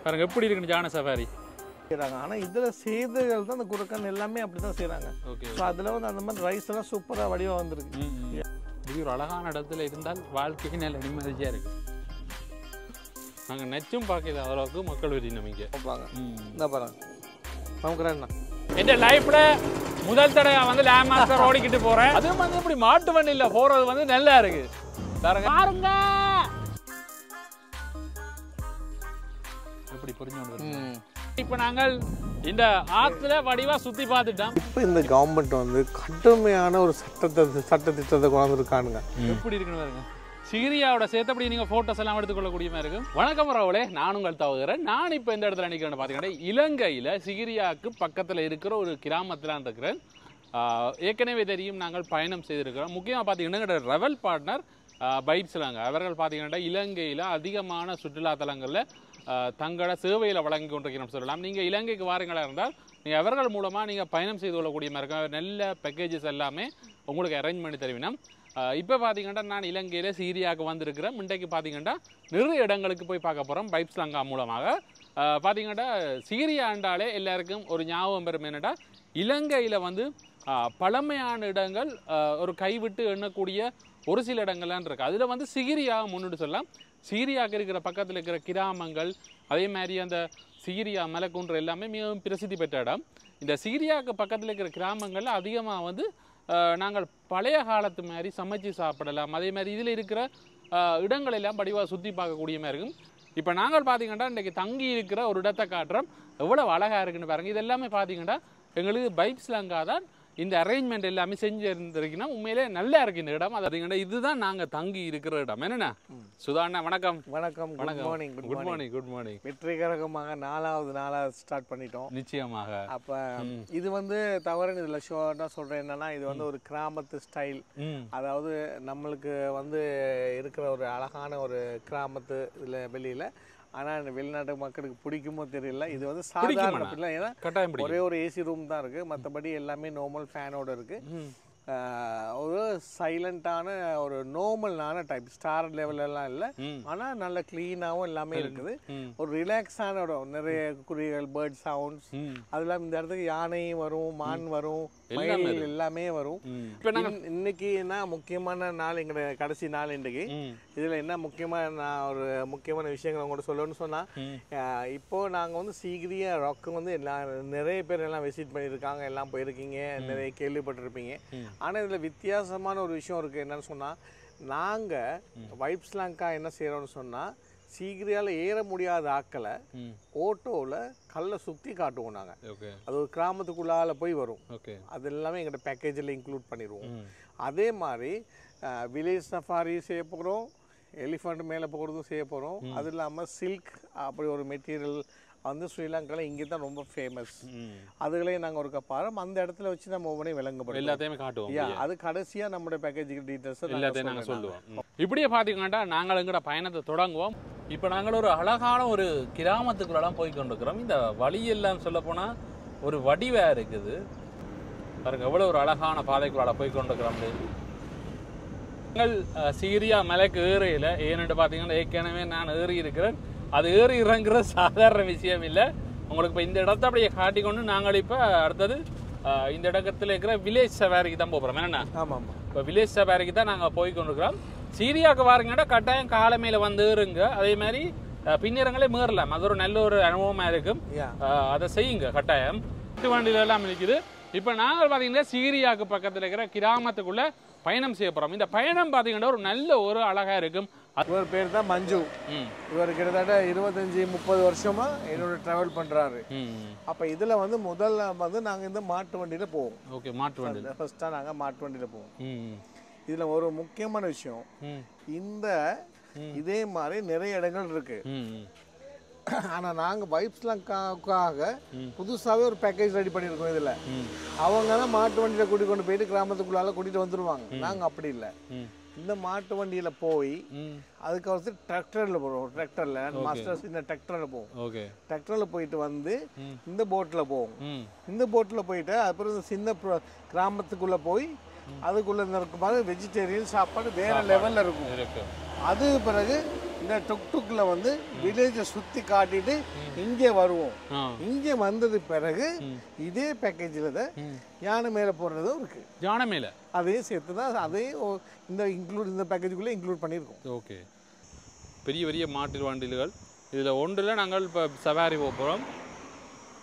பாருங்க எப்படி இருக்குன்னு ஜான சஃபாரி செய்கிறாங்க. ஆனால் இதில் செய்தகள் தான் அந்த குரக்கன் எல்லாமே அப்படி தான் செய்கிறாங்க. ஓகே. ஸோ அதில் வந்து அந்த மாதிரி ரைஸ் எல்லாம் சூப்பராக வடிவாக வந்திருக்கு. இது ஒரு அழகான இடத்துல இருந்தால் வாழ்க்கைக்கு நல்ல நிம்மதியாக இருக்கு. நாங்கள் நெச்சும் பார்க்கல அளவுக்கு மக்கள் வெறி நம்பிக்கை பார்ப்பாங்க. என்ன பாருங்க நமக்குறேன்னா என் லைஃப்ல முதல் தடவை வந்து லேண்ட் மாஸ்டர் ஓடிக்கிட்டு போறேன். அது வந்து இப்படி மாட்டு வண்டியில போறது வந்து நல்லா இருக்கு. பாருங்க எப்படி புரிஞ்சு. இப்ப நாங்கள் இந்த ஆத்துல வடிவா சுத்தி பார்த்துட்டோம். இப்போ இந்த கவர்மெண்ட் வந்து கடுமையான ஒரு சட்டத்திட்டத்தை கொண்டிருக்கானுங்க. எப்படி இருக்குன்னு பாருங்க. சிரியாவோட சேர்த்தபடி நீங்க போட்டோஸ் எல்லாம் எடுத்துக்கொள்ளக்கூடிய மாதிரி இருக்கும். வணக்கம் ராவலே, நான் உங்கள் தவறுகிறேன். நான் இப்ப இந்த இடத்துல நிக்கிறேன்னு பாத்தீங்கன்னா இலங்கையில சிரியாவுக்கு பக்கத்துல இருக்கிற ஒரு கிராமத்துல இருக்கிறேன். ஏற்கனவே தெரியும் நாங்கள் பயணம் செய்திருக்கிறோம். முக்கியமாக பார்த்தீங்கன்னா ரெவல் பார்ட்னர் பைப்ஸ்லாங்க அவர்கள் பார்த்தீங்கன்னா இலங்கையில் அதிகமான சுற்றுலா தலங்களில் தங்களோட சேவையில் வழங்கி கொண்டிருக்கிறோம் சொல்லலாம். நீங்கள் இலங்கைக்கு வாரங்களாக இருந்தால் நீங்கள் அவர்கள் மூலமாக நீங்கள் பயணம் செய்து கொள்ளக்கூடிய மாதிரி இருக்கும். நல்ல பேக்கேஜஸ் எல்லாமே உங்களுக்கு அரேஞ்ச் பண்ணி தருவினோம். இப்போ பார்த்தீங்கன்னா நான் இலங்கையில் சீரியாவுக்கு வந்திருக்கிறேன். இன்றைக்கு பார்த்தீங்கன்னா நிறைய இடங்களுக்கு போய் பார்க்க போகிறோம் பைப்ஸ்லாங்கா மூலமாக. பார்த்தீங்கன்னா சீரியாண்டாலே எல்லாருக்கும் ஒரு ஞாபகம் பெறும் என்னடா இலங்கையில் வந்து பழமையான இடங்கள் ஒரு கைவிட்டு எண்ணக்கூடிய ஒரு சில இடங்கள்லாம் இருக்குது. அதில் வந்து சிகிரியா முன்னிட்டு சொல்லலாம். சீரியாவுக்கு இருக்கிற பக்கத்தில் இருக்கிற கிராமங்கள் அதே மாதிரி அந்த சிகிரியா மலைக்குன்று எல்லாமே மிகவும் பிரசித்தி பெற்ற இடம். இந்த சீரியாவுக்கு பக்கத்தில் இருக்கிற கிராமங்களில் அதிகமாக வந்து நாங்கள் பழைய காலத்து மாதிரி சமைச்சு சாப்பிடலாம். அதே மாதிரி இதில் இருக்கிற இடங்கள் எல்லாம் படிவாக சுற்றி பார்க்கக்கூடிய மாதிரி இருக்கும். இப்போ நாங்கள் பார்த்தீங்கன்னா இன்றைக்கி தங்கி இருக்கிற ஒரு இடத்தை காட்டுறோம். எவ்வளோ அழகாக இருக்குன்னு பாருங்கள். இது எல்லாமே பார்த்தீங்கன்னா எங்களுக்கு பைப்ஸ்லாங்கா தான் இந்த அரேஞ்ச்மெண்ட் எல்லாமே செஞ்சு இருந்திருக்குன்னா உண்மையிலே நல்லா இருக்கு இந்த இடம். அது இதுதான் நாங்கள் தங்கி இருக்கிற இடம். என்னண்ணா சுதாண்ணா வணக்கம். வணக்கம். Good morning. Good morning. Good morning. வெற்றிகரமாக நாலாவது ஸ்டார்ட் பண்ணிட்டோம். நிச்சயமாக. அப்போ இது வந்து தவறுன்னு இதில் ஷோர்ட்டாக சொல்கிறேன் என்னன்னா இது வந்து ஒரு கிராமத்து ஸ்டைல். அதாவது நம்மளுக்கு வந்து இருக்கிற ஒரு அழகான ஒரு கிராமத்து இதில் வெளியில். ஆனால் வெளிநாட்டு மக்களுக்கு பிடிக்குமோ தெரியல. இது வந்து சாதாரண இல்லை, ஏன்னா ஒரே ஒரு ஏசி ரூம் தான் இருக்குது. மற்றபடி எல்லாமே நார்மல் ஃபேனோடு இருக்குது. ஒரு சைலண்டான ஒரு நார்மலான டைப் ஸ்டார் லெவலெல்லாம் இல்லை. ஆனால் நல்ல க்ளீனாகவும் எல்லாமே இருக்குது. ஒரு ரிலாக்ஸான இடம். நிறைய குருவிகள், பேர்ட் சவுண்ட்ஸ், அது இல்லாமல் இந்த இடத்துக்கு யானையும் வரும், மான் வரும், மயில் எல்லாமே வரும். இன்னைக்கு என்ன முக்கியமான நாள், எங்களோட கடைசி நாள் இன்றைக்கு. இதில் என்ன நான் ஒரு முக்கியமான விஷயங்கள் உங்கள்கிட்ட சொல்லணும்னு சொன்னால், இப்போது நாங்கள் வந்து சீக்கிரியா ராக்கு வந்து நிறைய பேர் எல்லாம் விசிட் பண்ணியிருக்காங்க, எல்லாம் போயிருக்கீங்க, நிறைய கேள்விப்பட்டிருப்பீங்க. ஆனால் இதில் வித்தியாசமான ஒரு விஷயம் இருக்குது. என்னன்னு சொன்னால், நாங்கள் வைப்ஸ்லாங்கா என்ன செய்கிறோம்னு சொன்னால் சீக்கிரியால் ஏற முடியாத ஆக்களை ஓட்டோவில் கல்லை சுற்றி காட்டுவோம் நாங்கள். அது ஒரு கிராமத்துக்குள்ளால போய் வரும். அது எல்லாமே எங்கள்கிட்ட பேக்கேஜில் இன்க்ளூட் பண்ணிடுவோம். அதே மாதிரி வில்லேஜ் சஃபாரி செய்ய போகிறோம், எலிஃபண்ட் மேலே போகிறதும் செய்ய போகிறோம். அது இல்லாமல் சில்க் அப்படி ஒரு மெட்டீரியல் வந்து ஸ்ரீலங்காவில் இங்கே தான் ரொம்ப ஃபேமஸ். அதுகளையும் நாங்கள் ஒரு பாரம் அந்த இடத்துல வச்சு நம்ம ஒவ்வொன்றையும் விளங்கப்படும், எல்லாத்தையுமே காட்டுவோம். அது கடைசியாக நம்மளுடைய பேக்கேஜுக்கு டீட்டெயில்ஸ் எல்லாத்தையும் நாங்கள் சொல்லுவோம். இப்படியே பார்த்தீங்கன்னா நாங்கள் எங்கட பயணத்தை தொடங்குவோம். இப்போ நாங்கள் ஒரு அழகான ஒரு கிராமத்துக்குள்ளெல்லாம் போய் கொண்டிருக்கிறோம். இந்த வழியெல்லாம் சொல்ல போனால் ஒரு வடிவாக இருக்குது பாருங்க. எவ்வளோ ஒரு அழகான பாதைக்குள்ளால போய் கொண்டிருக்கிறோம். நாங்கள் சீரியா மலைக்கு ஏறையில் ஏன்னு பார்த்தீங்கன்னா ஏற்கனவே நான் ஏறி இருக்கிறேன். அது ஏறி இறங்குற சாதாரண விஷயம் இல்லை. உங்களுக்கு இப்போ இந்த இடத்த அப்படியே காட்டிக்கொண்டு நாங்கள் இப்போ அடுத்தது இந்த இடத்துல இருக்கிற வில்லேஜ் சவாரிக்கு தான் போகிறோம். என்னென்னா இப்போ வில்லேஜ் சவாரிக்கு தான் நாங்கள் போய் கொண்டிருக்கிறோம். சீரியாவுக்கு வாருங்கன்னா கட்டாயம் காலமையில் வந்து ஏறுங்க. அதே மாதிரி பின்னிறங்களே மீறலாம். அது ஒரு நல்ல ஒரு அனுபவமாக இருக்கும். அதை செய்யுங்க கட்டாயம். வண்டியில எல்லாம் இருக்குது. இப்போ நாங்கள் பார்த்தீங்கன்னா சீரியாவுக்கு பக்கத்தில் இருக்கிற கிராமத்துக்குள்ளே பயணம் செய்ய போகிறோம். இந்த பயணம் பார்த்தீங்கன்னா ஒரு நல்ல ஒரு அழகாக இருக்கும். இவர் பேர் தான் மஞ்சு. இவர் கிட்டத்தட்ட 25-30 வருஷமா என்னோட டிராவல் பண்றாரு. அப்ப இதுல வந்து முதல்ல வந்து நாங்க இந்த மாட்டு வண்டியில போவோம். ஓகே, மாட்டு வண்டியில ஃபர்ஸ்டா நாங்க மாட்டு வண்டியில போவோம். இதுல ஒரு முக்கியமான விஷயம், இந்த இதே மாதிரி நிறைய இடங்கள் இருக்கு. ஆனா நாங்க வைப்ஸ்லாங்காக புதுசாவே ஒரு பேக்கேஜ் ரெடி பண்ணிருக்கோம். இதுல அவங்க தான் மாட்டு வண்டியில கூட்டிட்டு கொண்டு போயிட்டு கிராமத்துக்குள்ளால கூட்டிட்டு வந்துருவாங்க. நாங்க அப்படி இல்லை. இந்த மாட்டு வண்டியில போய் அதுக்கு டிராக்டர்ல போறோம். டிராக்டர்ல மாஸ்டர்ஸ் இந்த டிராக்டர்ல போவோம். டிராக்டர்ல போயிட்டு வந்து இந்த போட்ல போவோம். இந்த போட்ல போயிட்டு அப்புறம் சின்ன கிராமத்துக்குள்ள போய் அதுக்குள்ள இருக்கும் வெஜிடேரியன் சாப்பாடு வேற லெவல்ல இருக்கும். அது பிறகு இந்த டுக்டுக்ல வந்து வில்லேஜை சுற்றி காட்டிட்டு இங்கே வருவோம். இங்கே வந்தது பிறகு இதே பேக்கேஜில் தான் யானை மேலே போடுறதும் இருக்கு. யானை மேலே அதையும் சேர்த்து தான் அதையும் இந்த பேக்கேஜுக்குள்ளே இன்க்ளூட் பண்ணியிருக்கோம். ஓகே, பெரிய பெரிய மாட்டு வண்டிகள் இதில் ஒன்றில் நாங்கள் இப்போ சவாரி போகிறோம்.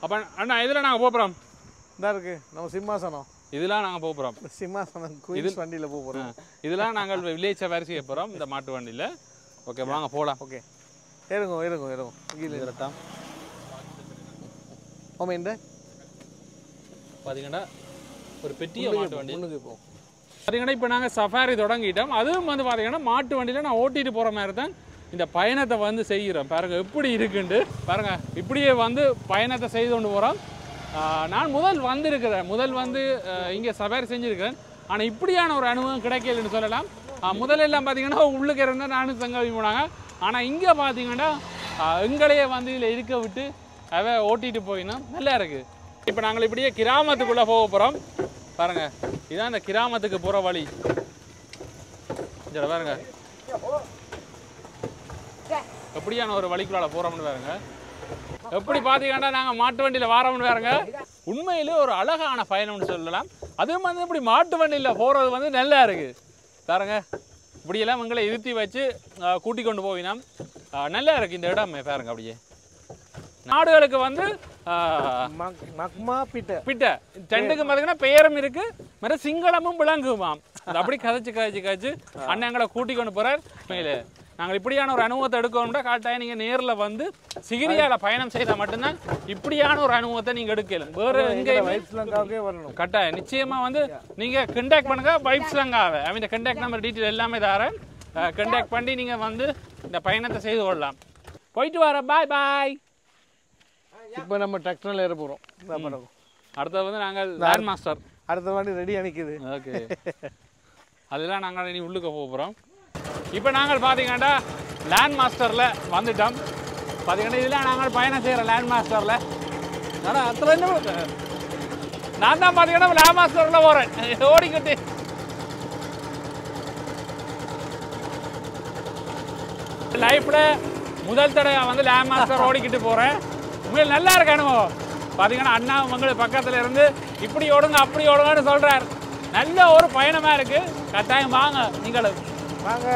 அப்போ அண்ணா இதில் நாங்கள் போகிறோம். இதாக இருக்குது நம்ம சிம்மாசனம், இதெல்லாம் நாங்கள் போகிறோம். சிம்மாசனம் குயின்ஸ் வண்டியில் போகிறோம். இதெல்லாம் நாங்கள் வில்லேஜ் சவாரி செய்ய போகிறோம் இந்த மாட்டு வண்டியில். ஓகே வாங்க போகலாம். ஓகே இறங்கும் கீழே இறட்டாம். இந்த பார்த்தீங்கன்னா ஒரு பெரிய மாட்டு வண்டி முன்னுக்கு போகும். பார்த்தீங்கன்னா இப்போ நாங்கள் சஃபாரி தொடங்கிட்டோம். அதுவும் வந்து பார்த்தீங்கன்னா மாட்டு வண்டியில் நான் ஓட்டிகிட்டு போகிற மாதிரி தான் இந்த பயணத்தை வந்து செய்கிறோம். பாருங்கள் எப்படி இருக்குன்ட்டு பாருங்கள். இப்படியே வந்து பயணத்தை செய்து கொண்டு போகிறோம். நான் முதல் வந்து இங்கே சஃபாரி செஞ்சுருக்கிறேன். ஆனால் இப்படியான ஒரு அனுபவம் கிடைக்கலன்னு சொல்லலாம். முதலெல்லாம் பார்த்தீங்கன்னா உள்ளுக்கு இருந்தால் நானும் தங்கி போனாங்க. ஆனால் இங்கே பார்த்தீங்கன்னா எங்களையே வந்து இதில் இருக்க விட்டு அதை ஓட்டிகிட்டு போயினா நல்லா இருக்குது. இப்போ நாங்கள் இப்படியே கிராமத்துக்குள்ளே போக போகிறோம். பாருங்கள், இதுதான் இந்த கிராமத்துக்கு போகிற வழி. இதில் பாருங்க எப்படியான ஒரு வழிக்குள்ளால போகிறோம்னு பாருங்க. எப்படி பார்த்தீங்கன்னா நாங்கள் மாட்டு வண்டியில் வாரோம்னு பாருங்க. உண்மையிலே ஒரு அழகான பயணம்னு சொல்லலாம். அதுவும் வந்து இப்படி மாட்டு வண்டியில் போகிறது வந்து நல்லா இருக்குது பாருங்க. இப்படியெல்லாம் எங்களை இருத்தி வச்சு கூட்டி கொண்டு போவினா நல்லா இருக்குது இந்த இடம் பாருங்க. அப்படியே நாடுகளுக்கு வந்து பிட்ட ரெண்டுக்கு பார்த்தீங்கன்னா பெயரும் இருக்கு, மாதிரி சிங்களமும் விளங்குமாம். அது அப்படி கதைச்சு அண்ணன் எங்களை கூட்டி கொண்டு போறார். மேலே நாங்கள் இப்படியான ஒரு அனுபவத்தை எடுக்கணும்னா கரெக்டாக நீங்கள் நேரில் வந்து சிகிரியாவில் பயணம் செய்தால் மட்டும்தான் இப்படியான ஒரு அனுபவத்தை நீங்கள் எடுக்கலாம். வேறு எங்கேயுமே வரணும் கரெக்டாக நிச்சயமாக வந்து நீங்கள் கண்டாக்ட் பண்ணுங்க. வைப்ஸ் லங்காவை இந்த கண்டாக்ட் நம்பர் டீட்டெயில் எல்லாமே தரேன். கண்டாக்ட் பண்ணி நீங்கள் வந்து இந்த பயணத்தை செய்து கொள்ளலாம். போயிட்டு வர பாய் பாய். இப்போ நம்ம டிராக்டரில் ஏற போகிறோம். அடுத்தது வந்து நாங்கள் லேண்ட் மாஸ்டர் அடுத்த வாட்டி ரெடி அணிக்குது. ஓகே, அதெல்லாம் நாங்கள் இனி உள்ளுக்க போகிறோம். இப்போ நாங்கள் பார்த்தீங்கன்னா லேண்ட் மாஸ்டரில் வந்துட்டோம். பார்த்தீங்கன்னா இதெல்லாம் நாங்கள் பயணம் செய்கிற லேண்ட் மாஸ்டரில். ஆனால் அத்தனை நான் தான் பார்த்தீங்கன்னா லேண்ட் மாஸ்டரில் போகிறேன் ஓடிக்கிட்டு. லைஃப்பில் முதல் தடவை வந்து லேண்ட் மாஸ்டர் ஓடிக்கிட்டு போகிறேன். உங்களுக்கு நல்லா இருக்கு அனுபவம். பார்த்தீங்கன்னா அண்ணா உங்களுக்கு பக்கத்தில் இருந்து இப்படி ஓடுங்க அப்படி ஓடுங்கன்னு சொல்கிறார். நல்ல ஒரு பயணமாக இருக்குது. கட்டாயம் வாங்க நீங்களும் வாங்க.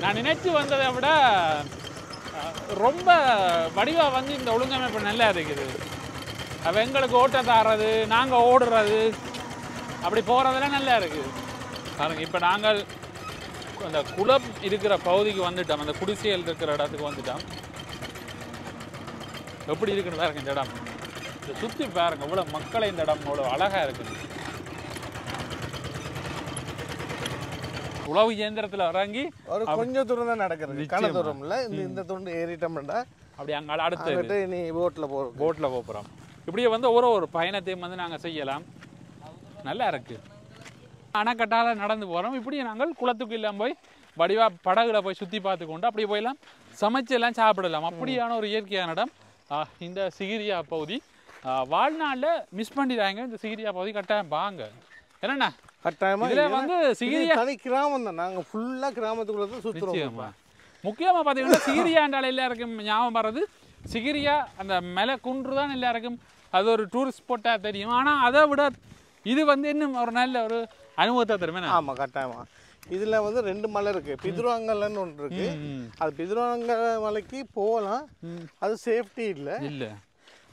நான் நினைச்சு வந்ததை விட ரொம்ப வடிவாக வந்து இந்த ஒழுங்கமைப்பு நல்லா இருக்குது. அவள் எங்களுக்கு ஓட்டத்தை ஆடுறது, நாங்கள் ஓடுறது, அப்படி போகிறதெல்லாம் நல்லா இருக்குது பாருங்க. இப்போ நாங்கள் அந்த குளம் இருக்கிற பகுதிக்கு வந்துட்டோம். அந்த குடிசைகள் இருக்கிற இடத்துக்கு வந்துட்டோம். எப்படி இருக்குன்னு பாருங்க இந்த இடம். இதை சுற்றி பாருங்க இவ்வளோ மக்களை, இந்த இடம் இவ்வளோ அழகாக இருக்குது. உழவு இயந்திரத்தில் இறங்கி ஒரு கொஞ்சம் தூரம் தான் நடக்கிறது. கன தூரம் இல்லை. இந்த துண்டு ஏறிட்டோம்னா அப்படி அங்கே அடுத்து நீ போட்டில் போகிறோம். இப்படியே வந்து ஒரு பயணத்தையும் வந்து நாங்கள் செய்யலாம். நல்லா இருக்குது. அணைக்கட்டால் நடந்து போகிறோம். இப்படியே நாங்கள் குளத்துக்கு இல்லாமல் போய் வடிவாக படகுல போய் சுற்றி பார்த்து கொண்டு அப்படியே போயெல்லாம் சமைச்சு எல்லாம் சாப்பிடலாம். அப்படியான ஒரு இயற்கையான இடம் இந்த சிகிரியா பகுதி. வாழ்நாளில் மிஸ் பண்ணிடுறாங்க இந்த சிகிரியா பகுதி. கட்டாயம் வாங்க. என்னண்ணா கட்டாயமாக இதில் வந்து சிகிரியா தனி கிராமம் தான். நாங்கள் ஃபுல்லாக கிராமத்துக்குள்ளே தான் சுற்றுறோம். முக்கியமாக பார்த்தீங்கன்னா சிகிரியாண்டால் எல்லாருக்கும் ஞாபகம் வர்றது சிகிரியா அந்த மலை குன்று தான் எல்லாருக்கும் அது ஒரு டூரிஸ்ட் ஸ்பாட்டாக தெரியும். ஆனால் அதை விட இது வந்து இன்னும் ஒரு நல்ல ஒரு அனுபவத்தை தருமே. ஆமாம் கட்டாயமாக. இதில் வந்து 2 மலை இருக்குது. பிதுராங்கல்னு ஒன்று இருக்குது. அது பிதுராங்கல் மலைக்கு போகலாம். அது சேஃப்டி இல்லை.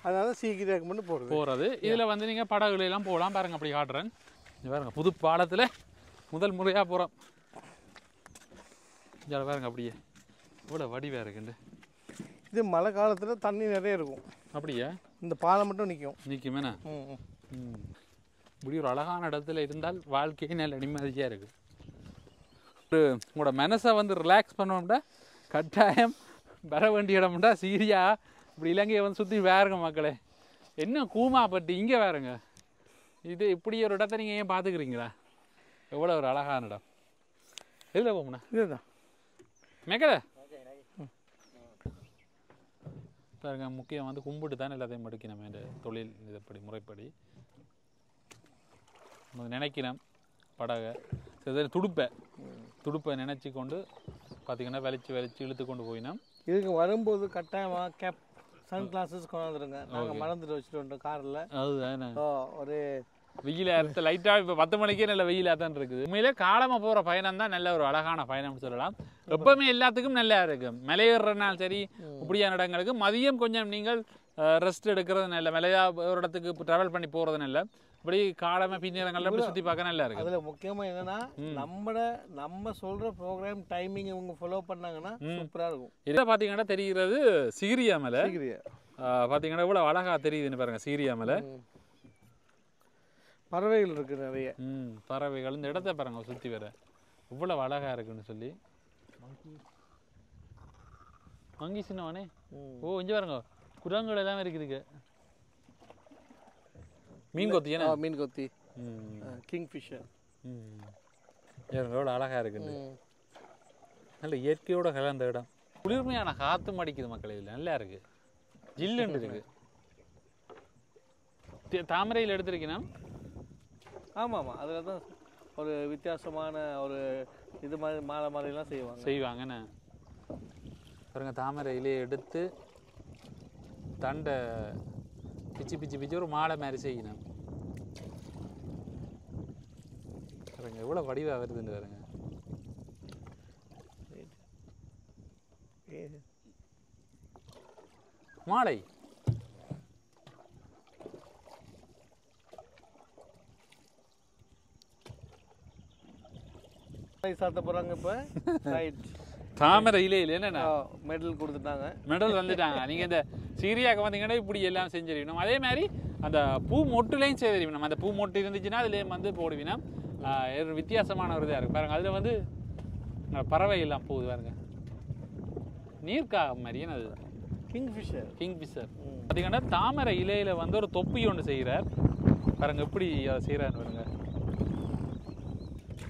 அதனால சீக்கிரம் மட்டும் போகிறது. இதில் வந்து நீங்கள் படகுலாம் போகலாம். பாருங்கள் அப்படி காட்டுறேன். பாருங்க புது பாலத்தில் முதல் முறையாக போகிறோம். பாருங்க அப்படியே இவ்வளோ வடிவாக இருக்குண்டு. இது மழை காலத்தில் தண்ணி நிறைய இருக்கும். அப்படியா? இந்த பாலம் மட்டும் நிற்குமேண்ணா. இப்படி ஒரு அழகான இடத்துல இருந்தால் வாழ்க்கையே நல்ல நிம்மதியாக இருக்குது. உங்களோட மனசை வந்து ரிலாக்ஸ் பண்ணோம்னா கட்டாயம் வர வேண்டிய இடம்டா சீரியா. இப்படி இலங்கையை வந்து சுற்றி வேறுங்க மக்களே. என்ன கூமாப்பட்டி இங்கே வேறுங்க. இது இப்படி ஒரு இடத்த நீங்கள் ஏன் பார்த்துக்கிறீங்களா? எவ்வளோ ஒரு அழகான இடம். எதில் போகணும்ண்ணா? இதுதான் மேக்கலை பாருங்க. முக்கியம் வந்து கும்பிட்டு தானே எல்லாத்தையும் மடுக்கணும். இந்த தொழில் இதுப்படி முறைப்படி நினைக்கிறேன். படகை துடுப்பை நினச்சி கொண்டு பார்த்தீங்கன்னா வலிச்சு இழுத்து கொண்டு போயினோம். இதுக்கு வரும்போது கட்டாயமாக கேப் சன் கிளாஸஸ் கொண்டாந்துருங்க. நாங்கள் மறந்துட்டு வச்சுட்டு வந்துட்டோம் காரில். அதுதானே ஒரு வெயிலாக இருக்க லைட்டாக இப்போ 10 மணிக்கே நல்ல வெயிலாக தான் இருக்குது. உண்மையிலே காலமாக போகிற பயணம் தான் நல்ல ஒரு அழகான பயணம்னு சொல்லலாம். எப்பவுமே எல்லாத்துக்கும் நல்லா இருக்கும். மலையேறனாலும் சரி இப்படியான இடங்களுக்கு மதியம் கொஞ்சம் நீங்கள் ரெஸ்ட் எடுக்கிறது நல்ல. மலையா ஒரு இடத்துக்கு ட்ராவல் பண்ணி போகிறது நல்ல. இப்படி காலமாக பின்னேரங்களில் இப்படி சுற்றி பார்க்க நல்லா இருக்கு. அதில் முக்கியமாக என்னன்னா நம்ம சொல்கிற ப்ரோக்ராம் டைமிங் இவங்க ஃபாலோ பண்ணாங்கன்னா சூப்பராக இருக்கும். இதில் பார்த்தீங்கன்னா தெரிகிறது சிகிரியா மலை. பார்த்தீங்கன்னா இவ்வளோ அழகாக தெரியுதுன்னு பாருங்க. சிகிரியா மலை பறவைகள் இருக்கு நிறைய. பறவைகள் இந்த இடத்த பாருங்க சுற்றி வர இவ்வளோ அழகா இருக்குன்னு சொல்லி. மங்கி சின்னவனே ஓ இங்கே பாருங்க குரங்குகள் எல்லாம் இருக்குதுங்க. மீன் கொத்தி ஏன்னா மீன் கொத்தி கிங் ஃபிஷர் எவ்வளோ அழகா இருக்குன்னு. நல்ல இயற்கையோட கலந்த இடம். குளிர்மையான காத்தும் அடிக்குது மக்கள். இதில் நல்லா இருக்கு. ஜில்லுன்னு இருக்கு. தாமரையில் எடுத்திருக்கீங்கன்னா ஆமாம் அதில் தான் ஒரு வித்தியாசமான ஒரு இது மாதிரி மாலை மாதிரிலாம் செய்வாங்கண்ணே. பாருங்க தாமரையிலே எடுத்து தண்டை பிச்சு ஒரு மாலை மாதிரி செய்யணும். பாருங்க எவ்வளோ வடிவாக வருதுன்னு பாருங்க. மாலை சாத்த போறாங்க. இப்போ தாமரை இல்லைன்னா மெடல் கொடுத்துட்டாங்க. மெடல் வந்துட்டாங்க. நீங்க இந்த சீரியாவுக்கு வந்தீங்கன்னா இப்படி எல்லாம் செஞ்சிருக்கணும். அதே மாதிரி அந்த பூ மொட்டுலையும் செய்திருக்கணும். நம்ம அந்த பூ மொட்டு இருந்துச்சுன்னா அதுலேயும் வந்து போடுவினா வித்தியாசமான ஒரு இதாக இருக்கு பாருங்க. அதில் வந்து பறவை எல்லாம் போகுது பாருங்க. நீர்க்காக மாதிரியே அது கிங்ஃபிஷர் பார்த்தீங்கன்னா தாமரை இலையில வந்து ஒரு தொப்பி ஒன்று செய்கிறார் பாருங்க. எப்படி செய்கிறான்னு பாருங்க.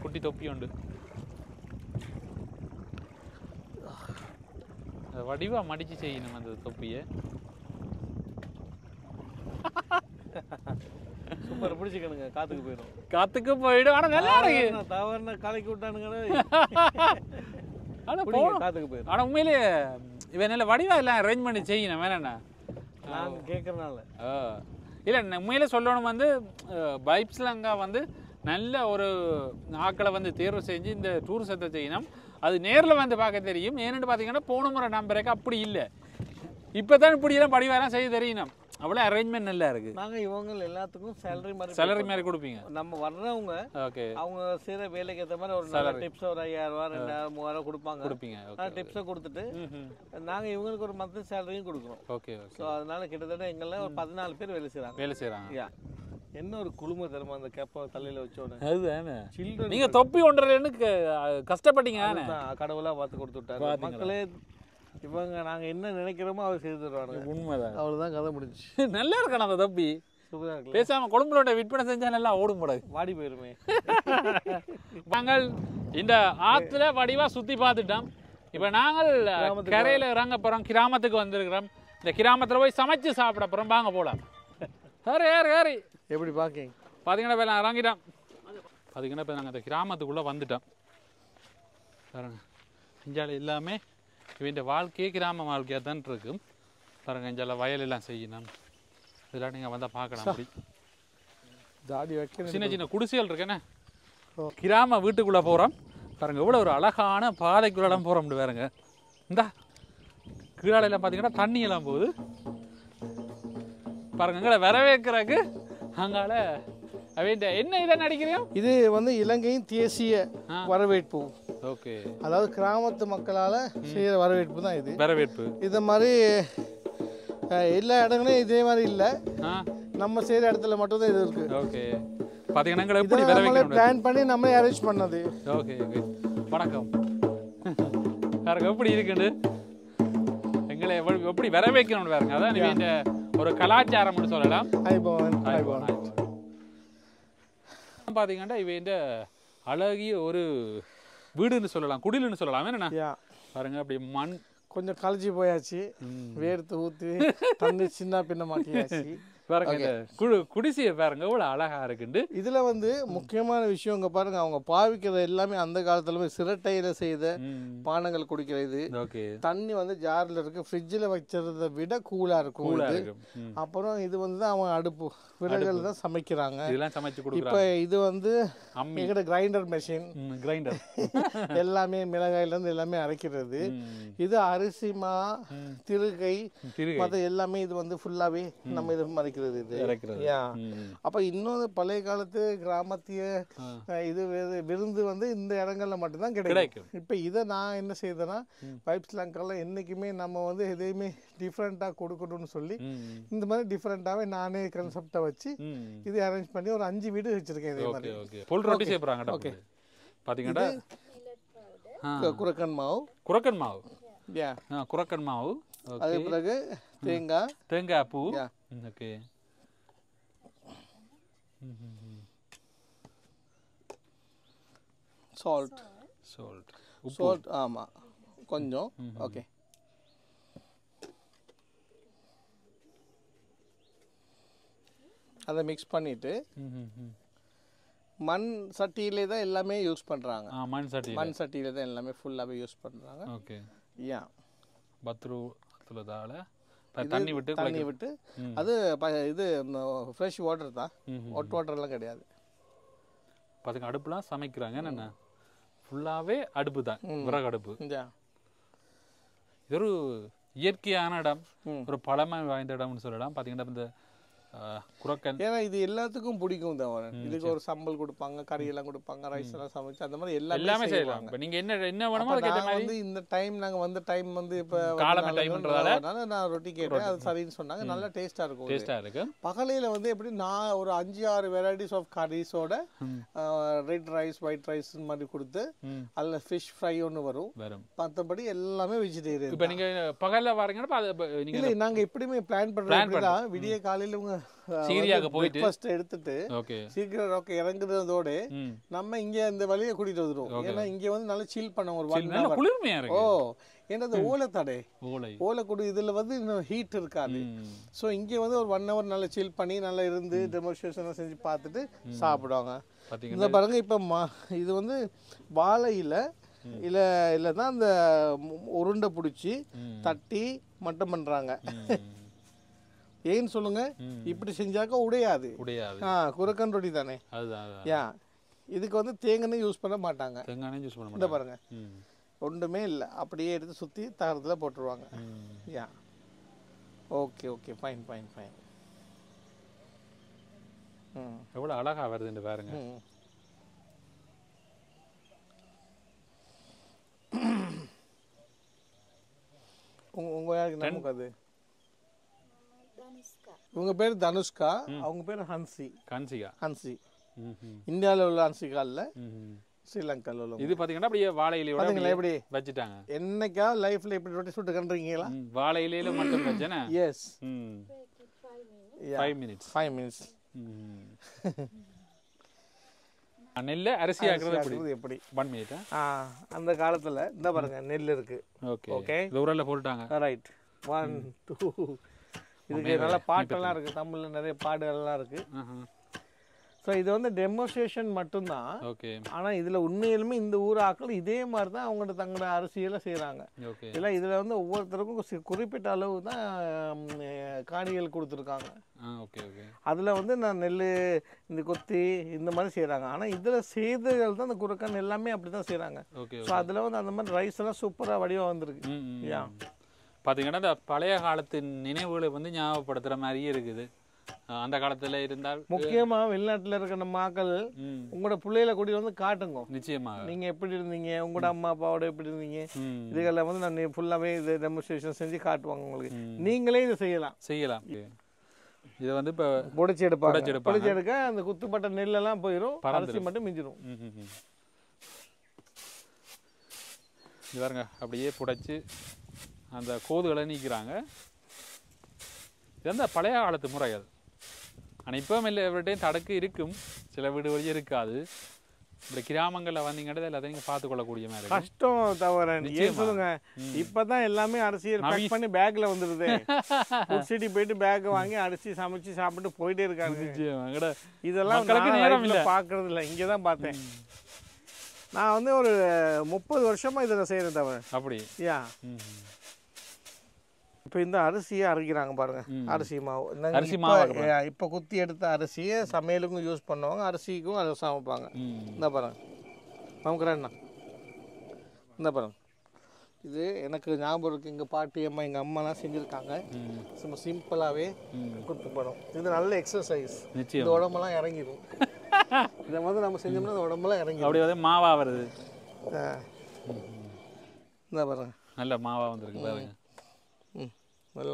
குட்டி தொப்பி உண்டு. வடிவா மடிச்சு செய்யணும் அந்த தொப்பியை. சூப்பர் பிடிச்சிக்கணுங்க. காத்துக்கு போயிடும். ஆனா நல்லா இருக்கு. தவறுனா கலக்கி விட்டானுங்க. ஆனா காத்துக்கு போயிடும். ஆனா உண்மையிலே இவன் நல்ல வடிவா எல்லாம் அரேஞ்ச் பண்ணி செய்யணும். வேணா நான் கேட்கறதுனால இல்லை உண்மையிலே சொல்லணும் வந்து பைப்ஸ்லங்க வந்து நல்ல ஒரு ஆக்களை வந்து தேர்வு செஞ்சு இந்த டூரிசத்தை செய்யணும். அது நேரில் வந்து பார்க்க தெரியும். ஏன்னு பார்த்தீங்கன்னா போன முறை நம்பருக்கு அப்படி இல்லை. இப்போ தான் இப்படியெல்லாம் படிவாரெல்லாம் செய்ய தெரியணும். அவ்வளோ அரேஞ்ச்மெண்ட் நல்லா இருக்கு. நாங்கள் இவங்க எல்லாத்துக்கும் சேலரி மாதிரி கொடுப்பீங்க. நம்ம வர்றவங்க ஓகே அவங்க செய்கிற வேலைக்கு ஏற்ற மாதிரி ஒரு நல்ல டிப்ஸ் ஒரு 5000 2000 3000 கொடுப்பீங்க. டிப்ஸை கொடுத்துட்டு நாங்கள் இவங்களுக்கு ஒரு மந்த்லி சேலரியும் கொடுக்குறோம். ஓகே. ஸோ அதனால கிட்டத்தட்ட எங்களில் ஒரு 14 பேர் வேலை செய்கிறாங்க. என்ன ஒரு குழும தருமா அந்த கேப்பை தலையில வச்சோன்னு. அதுதானே நீங்க தொப்பி ஒன்றரைன்னு கஷ்டப்பட்டீங்க. கடவுளா பார்த்து கொடுத்து விட்டாரு. மக்களே இவங்க நாங்க என்ன நினைக்கிறோமோ அவர் செய்து தருவாங்க. உண்மைதான். அவ்வளவுதான் கதை முடிஞ்சு. நல்லா இருக்கணும் அந்த தொப்பி. சூப்பரா இருக்கு. பேசாம கொழும்புலோட விற்பனை செஞ்சா நல்லா ஓடும் போடாது. வாடி போயிருமே. நாங்கள் இந்த ஆத்துல வடிவா சுத்தி பார்த்துட்டோம். இப்ப நாங்கள் கரையில இறங்க போறோம். கிராமத்துக்கு வந்திருக்கிறோம். இந்த கிராமத்துல போய் சமைச்சு சாப்பிட போறோம். வாங்க போலாம். ஏறி எப்படி பார்த்தீங்கன்னா இப்போ நான் இறங்கிட்டோம். பார்த்தீங்கன்னா இப்போ நாங்கள் அந்த கிராமத்துக்குள்ளே வந்துட்டோம். பாருங்க இஞ்சால எல்லாமே இவன் வாழ்க்கையே கிராம வாழ்க்கையாக தான் இருக்கு. பாருங்க இஞ்சால வயலெல்லாம் செய்யணும். இதெல்லாம் நீங்கள் வந்தால் பார்க்கலாம். அப்படி ஜாடி வைக்க சின்ன குடிசைகள் இருக்குண்ணே. கிராம வீட்டுக்குள்ளே போகிறோம். பாருங்க இவ்வளோ ஒரு அழகான பாதைக்குள்ளெல்லாம் போகிறோம். பாருங்க இந்தா கீழாலையெல்லாம் பார்த்தீங்கன்னா தண்ணியெல்லாம் போகுது. பாருங்க எங்களை வரவேற்கிறதுக்கு அங்கால அவன்ட என்ன இதை நடிக்கிறோம். இது வந்து இலங்கையின் தேசிய வரவேற்பு. ஓகே. அதாவது கிராமத்து மக்களால் செய்கிற வரவேற்பு தான் இது. வரவேற்பு இது மாதிரி எல்லா இடங்களும் இதே மாதிரி இல்லை. நம்ம செய்கிற இடத்துல மட்டும்தான் இது இருக்கு. ஓகே. பார்த்தீங்கன்னா எப்படி வரவேற்கிறோம் பிளான் பண்ணி நம்மளே அரேஞ்ச் பண்ணது. ஓகே. வணக்கம். பாருங்க எப்படி இருக்குன்னு எங்களை எப்படி வரவேற்கணும்னு பாருங்க. அதான் நீங்க ஒரு கலாச்சாரம்னு சொல்லலாம். பார்த்தீங்கன்னா இவன் அழகிய ஒரு வீடுன்னு சொல்லலாம், குடிலுன்னு சொல்லலாம். என்ன பாருங்க அப்படி மண் கொஞ்சம் கழிச்சு போயாச்சு, வேர்த்து ஊற்றி தண்ணி சின்ன பின்ன மாட்டியாச்சு. பாருங்க இந்த குடிசையை பாருங்க இவ்வளவு அழகா இருக்குண்டு. இதுல வந்து முக்கியமான விஷயம் இங்க பாருங்க, அவங்க பாவிக்கிறது எல்லாமே அந்த காலத்துல சிரட்டையில செய்த பானங்கள் குடிக்கிறது. தண்ணி வந்து ஜார்ல இருக்கு, ஃப்ரிட்ஜில் வச்சதை விட கூலா இருக்கும். அப்புறம் இது வந்து அவங்க அடுப்பு விறகுல தான் சமைக்கிறாங்க. இப்ப இது வந்து எங்கட கிரைண்டர் மெஷின், கிரைண்டர் எல்லாமே மிளகாயில இருந்து எல்லாமே அரைக்கிறது. இது அரிசி மா திருகை மற்ற எல்லாமே இது வந்து ஃபுல்லாவே நம்ம இது மறைக்கிறது. இது அப்ப இன்னொரு பழைய காலத்து கிராமத்திய இது விருந்து வந்து இந்த இடங்கள்ல மட்டும்தான் கிடைக்கும். இப்ப இதை நான் என்ன செய்தேன்னா, வைப்ஸ் லங்கால என்னைக்குமே நம்ம வந்து எதையுமே டிஃப்ரெண்டா கொடுக்கணும்னு சொல்லி இந்த மாதிரி டிஃப்ரெண்டாவே நானே கன்செப்டை வச்சு இது அரேஞ்ச் பண்ணி ஒரு 5 வீடு வச்சிருக்கேன். இதே மாதிரி புல் ரொட்டி செய்யறாங்க. ஓகே பாத்தீங்கன்னா குரக்கன் மாவு, குரக்கன் மாவு, குரக்கன் மாவு. அதே பிறகு தேங்காய் பூ. ஓகே சால்ட் ஆமா கொஞ்சம். ஓகே அதை மிக்ஸ் பண்ணிட்டு மண் சட்டியிலே தான் எல்லாமே யூஸ் பண்றாங்க. மண் சட்டியில தான் எல்லாமே ஃபுல்லாவே யூஸ் பண்றாங்க. ஓகே யா பத்ருலதால தண்ணி விட்டு அது இது ஃப்ரெஷ் வாட்டர் தான், ஹாட் வாட்டர்லாம் கிடையாது. பாத்தீங்க அடுப்புலாம் சமைக்கிறாங்க. என்னென்ன ஃபுல்லாவே அடுப்பு தான், விறகு அடுப்பு. இது ஒரு இயற்கையான இடம், ஒரு பழமை வாய்ந்த இடம்னு சொல்லலாம். பாத்தீங்கன்னா இந்த குரக்கன், ஏன்னா இது எல்லாத்துக்கும் பிடிக்கும் தான். இதுக்கு ஒரு சம்பல் கொடுப்பாங்க, கறி எல்லாம் கொடுப்பாங்க, ரைஸ் எல்லாம் சமைச்சு அந்த மாதிரி எல்லாமே செய்வாங்க. இப்போ நீங்க என்ன வேணுமோ அதுக்கு ஏத்த மாதிரி வந்து இந்த டைம் நாங்க வந்த டைம் வந்து இப்ப காலம டைம்ன்றதால நான் ரொட்டி கேட்டேன், அது சரின்னு சொன்னாங்க. நல்லா டேஸ்டா இருக்கும். டேஸ்டா இருக்கு. பகலையில வந்து எப்படி நான் ஒரு 5-6 வெரைட்டிஸ் ஆஃப் கரீஸோட ரெட் ரைஸ், ஒயிட் ரைஸ் மாதிரி கொடுத்து அதுல ஃபிஷ் ஃப்ரை ஒன்று வரும். மற்றபடி எல்லாமே வெஜிடேரியன். இப்போ நீங்க பகல்ல வரீங்கன்னா இல்ல நாங்க எப்படியுமே பிளான் பண்றோம். விடிய காலையில உங்க சீரியாக்கு போயிட்டு ஃபர்ஸ்ட் எடுத்துட்டு சீக்கிரம் ராக் இறங்குறதோட நம்ம இங்க இந்த வழியை கூட்டிட்டு வந்துரும். ஏன்னா இங்க வந்து நல்லா சில் பண்ண ஒரு 1 hour குளிர்மையா இருக்கு. ஏன்னா இந்த ஓலை தடை ஓலை குடி இதுல வந்து இன்னும் ஹீட் இருக்காது. ஸோ இங்க வந்து ஒரு 1 hour நல்லா சில் பண்ணி நல்லா இருந்து டெமோன்ஸ்ட்ரேஷன் செஞ்சு பார்த்துட்டு சாப்பிடுவாங்க. இந்த பாருங்க இப்ப இது வந்து வாழையில இல்லதான் அந்த உருண்டை பிடிச்சி தட்டி மட்டம் பண்றாங்க. ஏன்னு சொல்லுங்க, இப்படி செஞ்சாக்க உடையாது. குரக்கன் ரொட்டி தானே. இதுக்கு வந்து தேங்காய் யூஸ் பண்ண மாட்டாங்க. இந்த பாருங்க ஒன்றுமே இல்லை, அப்படியே எடுத்து சுத்தி தகரத்துல போட்டுருவாங்க. Yeah okay okay fine fine fine. எவ்வளவு அழகா வருது பாருங்க. உங்க யாருக்கு நமக்கு அது இவங்க பேர் தனுஷ்கா, அவங்க பேர் ஹன்சி. இந்தியாவில் உள்ள ஹன்சிகா இல்ல, ஸ்ரீலங்கால உள்ள. இது பாத்தீங்கன்னா அப்படியே வாழை இலையோட எப்படி வச்சிட்டாங்க. என்னைக்கா லைஃப்ல இப்படி ரொட்டி சுட்டு கண்டீங்களா? வாழை இலையில மட்டும் வச்சேனா? S 5 minutes. நெல்ல அரிசி ஆக்குறது எப்படி 1 minute. அந்த காலத்துல இந்த பாருங்க நெல் இருக்கு. ஓகே இந்த ஊரல்ல போட்டுட்டாங்க. ரைட் 1 2. இதுக்கு நல்ல பாட்டெல்லாம் இருக்கு, தமிழ்ல நிறைய பாடல்கள்லாம் இருக்கு. ஸோ இது வந்து டெமோன்ஸ்ட்ரேஷன் மட்டும்தான். ஆனா இதுல உண்மையிலுமே இந்த ஊர் ஆக்கள் இதே மாதிரி தான் அவங்கள்ட்ட தங்களோட அரசியலை செய்யறாங்க. இல்லை இதுல வந்து ஒவ்வொருத்தருக்கும் குறிப்பிட்ட அளவு தான் காணிகள் கொடுத்துருக்காங்க. அதுல வந்து நான் நெல் இந்த கொத்தி இந்த மாதிரி செய்யறாங்க. ஆனா இதுல செய்தகள் தான் இந்த குரக்கன் எல்லாமே அப்படிதான் செய்யறாங்க. ஸோ அதுல வந்து அந்த மாதிரி ரைஸ் எல்லாம் சூப்பரா வடிவா வந்திருக்கு. பார்த்தீங்கன்னா இந்த பழைய காலத்து நினைவுகளை வந்து ஞாபகப்படுத்துகிற மாதிரியே இருக்குது. அந்த காலத்தில் இருந்தால் முக்கியமாக வெளிநாட்டில் இருக்கிற நம்ம மக்கள் உங்களோட பிள்ளைகளை கூட்டிட்டு வந்து காட்டுங்க. நிச்சயமாக நீங்கள் எப்படி இருந்தீங்க, உங்களோட அம்மா அப்பாவோட எப்படி இருந்தீங்க, இதுகளில் வந்து நான் ஃபுல்லாகவே இது டெமோன்ஸ்ட்ரேஷன் செஞ்சு காட்டுவாங்க உங்களுக்கு. நீங்களே இதை செய்யலாம். இதை வந்து இப்போ புடைச்சி எடுக்க அந்த குத்துப்பட்ட நெல்லெல்லாம் போயிடும், அரிசி மட்டும் மிஞ்சிடும். இது பாருங்க அப்படியே புடைச்சி அந்த கோதுகளை நீக்கிறாங்க. இது வந்து பழைய காலத்து முறைகள். ஆனால் இப்போ இல்லை எவர்கிட்டையும் தடக்கு இருக்கும், சில வீடு வழியே இருக்காது. இப்படி கிராமங்கள்ல வந்தீங்கன்னா எல்லாத்தையும் நீங்க பார்த்து கொள்ளக்கூடிய மாதிரி இருக்கும். கஷ்டம் தவிர ஏன் நிச்சயமா. சொல்லுங்க இப்பதான் எல்லாமே அரிசியை பேக் பண்ணி பேக்ல வந்துருது. ஃபுட் சிட்டி போயிட்டு பேக் வாங்கி அரிசி சமைச்சு சாப்பிட்டு போயிட்டே இருக்காங்க. நிச்சயமா. எங்கட இதெல்லாம் மக்களுக்கு நான் நேரம் லைஃப்ல இல்ல. பார்க்கறது இல்லை, இங்கே தான் பார்த்தேன். நான் வந்து ஒரு 30 வருஷமா இதில் செய்கிறேன் தவிர. அப்படி. யா ம். இப்போ இந்த அரிசியை அரைக்கிறாங்க பாருங்க, அரிசி மாவு. அரிசி மாவு இப்போ குத்தி எடுத்த அரிசியை சமையலுக்கும் யூஸ் பண்ணுவாங்க, அரிசிக்கும் அதை சமைப்பாங்க. இந்த பாருங்க சமைக்கிறேன்னா இந்த பாருங்க, இது எனக்கு ஞாபகம் இருக்குது. எங்கள் பாட்டி அம்மா எங்கள் அம்மாலாம் செஞ்சுருக்காங்க. சும்மா சிம்பிளாகவே கொடுத்து போகிறோம். இது நல்ல எக்ஸசைஸ். இந்த உடம்பெல்லாம் இறங்கிடும். இதை வந்து நம்ம செஞ்சோம்னா இந்த உடம்பெல்லாம் இறங்கிடும். அப்படி வந்து மாவா வருது. இந்த பாருங்க நல்ல மாவா வந்துருக்கு பாருங்க.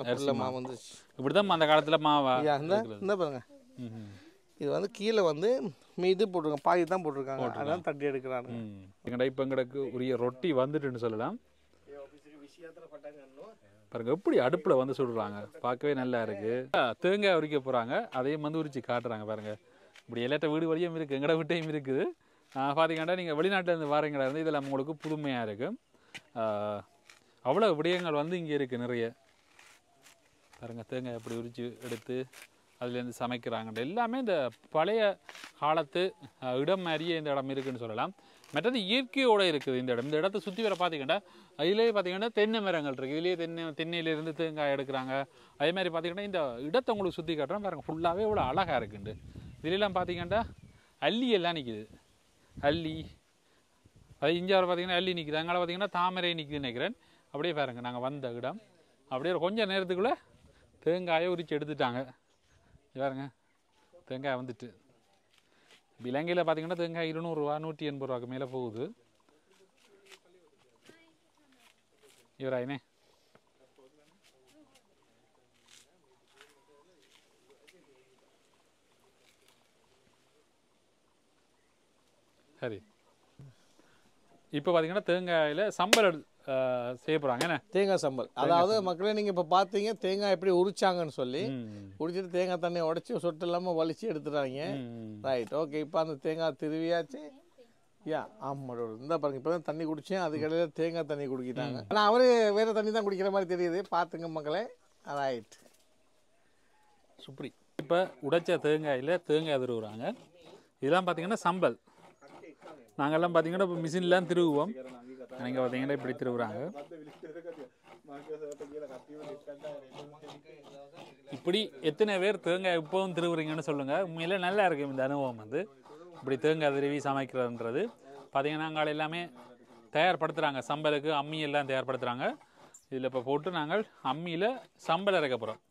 நல்ல மாவு வந்துச்சு. இப்படிதான் அந்த காலத்துல மாவா. இந்த பாருங்க, இது வந்து கீழே வந்து இது போட்டிருக்காங்க, பாதி தான் போட்டிருக்காங்க, அதான் தட்டி எடுக்கிறாங்க. எங்கடா இப்போ எங்களுக்கு உரிய ரொட்டி வந்துட்டுன்னு சொல்லலாம் பாருங்க. எப்படி அடுப்புல வந்து சுடுறாங்க, பார்க்கவே நல்லா இருக்கு. தேங்காய் உரிக்க போறாங்க, அதையும் வந்து உரிச்சு காட்டுறாங்க பாருங்க. இப்படி எல்லாட்ட வீடு வழியும் இருக்கு, எங்கட வீட்டையும் இருக்குது. பார்த்தீங்கன்னா நீங்கள் வெளிநாட்டில் இருந்து வாரீங்களா இருந்து இதெல்லாம் உங்களுக்கு புதுமையாக இருக்கு. அவ்வளோ விடயங்கள் வந்து இங்கே இருக்குது நிறைய. பாருங்க தேங்காய் எப்படி உரிச்சு எடுத்து அதுலேருந்து சமைக்கிறாங்க. எல்லாமே இந்த பழைய காலத்து இடம் மாதிரியே இந்த இடம் இருக்குதுன்னு சொல்லலாம். மற்றது இயற்கையோடு இருக்குது இந்த இடம். இந்த இடத்த சுற்றி வர பார்த்தீங்கன்னா அதிலே பார்த்தீங்கன்னா தென்னை மரங்கள் இருக்குது. இதுலேயே தென்னையிலேருந்து தேங்காய் எடுக்கிறாங்க. அதே மாதிரி பார்த்தீங்கன்னா இந்த இடத்தை உங்களுக்கு சுற்றி காட்டுறோம் பாருங்கள். ஃபுல்லாகவே இவ்வளோ அழகாக இருக்குண்டு. இதுலாம் பார்த்தீங்கன்னா அல்லி எல்லாம் நிற்கிது. அல்லி அது இஞ்சாவது பார்த்தீங்கன்னா அல்லி நிற்கிது. அங்கே பார்த்தீங்கன்னா தாமரை நிற்குதுன்னு நினைக்கிறேன். அப்படியே பாருங்கள் நாங்கள் வந்த இடம் அப்படியே கொஞ்சம் நேரத்துக்குள்ளே தேங்காயை உரிச்சு எடுத்துட்டாங்க. பாருங்க தேங்காய் வந்துட்டு. இலங்கையில் பார்த்தீங்கன்னா தேங்காய் 200 ரூபா 180 ரூபாய்க்கு மேலே போகுது. இவராயினே சரி. இப்போ பார்த்தீங்கன்னா தேங்காயில் சம்பல் செய்ய போகிறாங்க. என்ன தேங்காய் சம்பல், அதாவது மக்களே நீங்கள் இப்போ பார்த்தீங்க தேங்காய் எப்படி உரிச்சாங்கன்னு சொல்லி. உரிச்சிட்டு தேங்காய் தண்ணியை உடச்சி சொட்டு இல்லாமல் வலிச்சு எடுத்துட்டாங்க. Right, okay. இப்போ அந்த தேங்காய் திருவியாச்சு. யா ஆமாம், இந்த பாருங்க இப்போ தான் தண்ணி குடித்தேன், அதுக்கடையில் தேங்காய் தண்ணி குடிக்கிட்டாங்க. ஆனால் அவரு வேறு தண்ணி தான் குடிக்கிற மாதிரி தெரியுது. பார்த்துங்க மக்களே. ரைட், சுப்ரி. இப்போ உடைச்ச தேங்காயில் தேங்காய் திருவுறாங்க. இதெல்லாம் பார்த்தீங்கன்னா சம்பல். நாங்கள்லாம் பார்த்தீங்கன்னா இப்போ மிஷின்லாம் திருவுவோம். நீங்கள் பார்த்தீங்கன்னா இப்படி திருவுறாங்க. இப்படி எத்தனை பேர் தேங்காய் இப்போவும் திருவுறீங்கன்னு சொல்லுங்கள். உண்மையிலே நல்லா இருக்கும் இந்த அனுபவம். வந்து இப்படி தேங்காய் திருவி சமைக்கிறதுன்றது பார்த்தீங்கன்னா நாங்கள் எல்லாமே தயார்படுத்துகிறாங்க. சம்பலுக்கு அம்மி எல்லாம் தயார்படுத்துகிறாங்க. இதில் இப்போ போட்டு நாங்கள் அம்மியில் சம்பல் இறக்க போகிறோம்.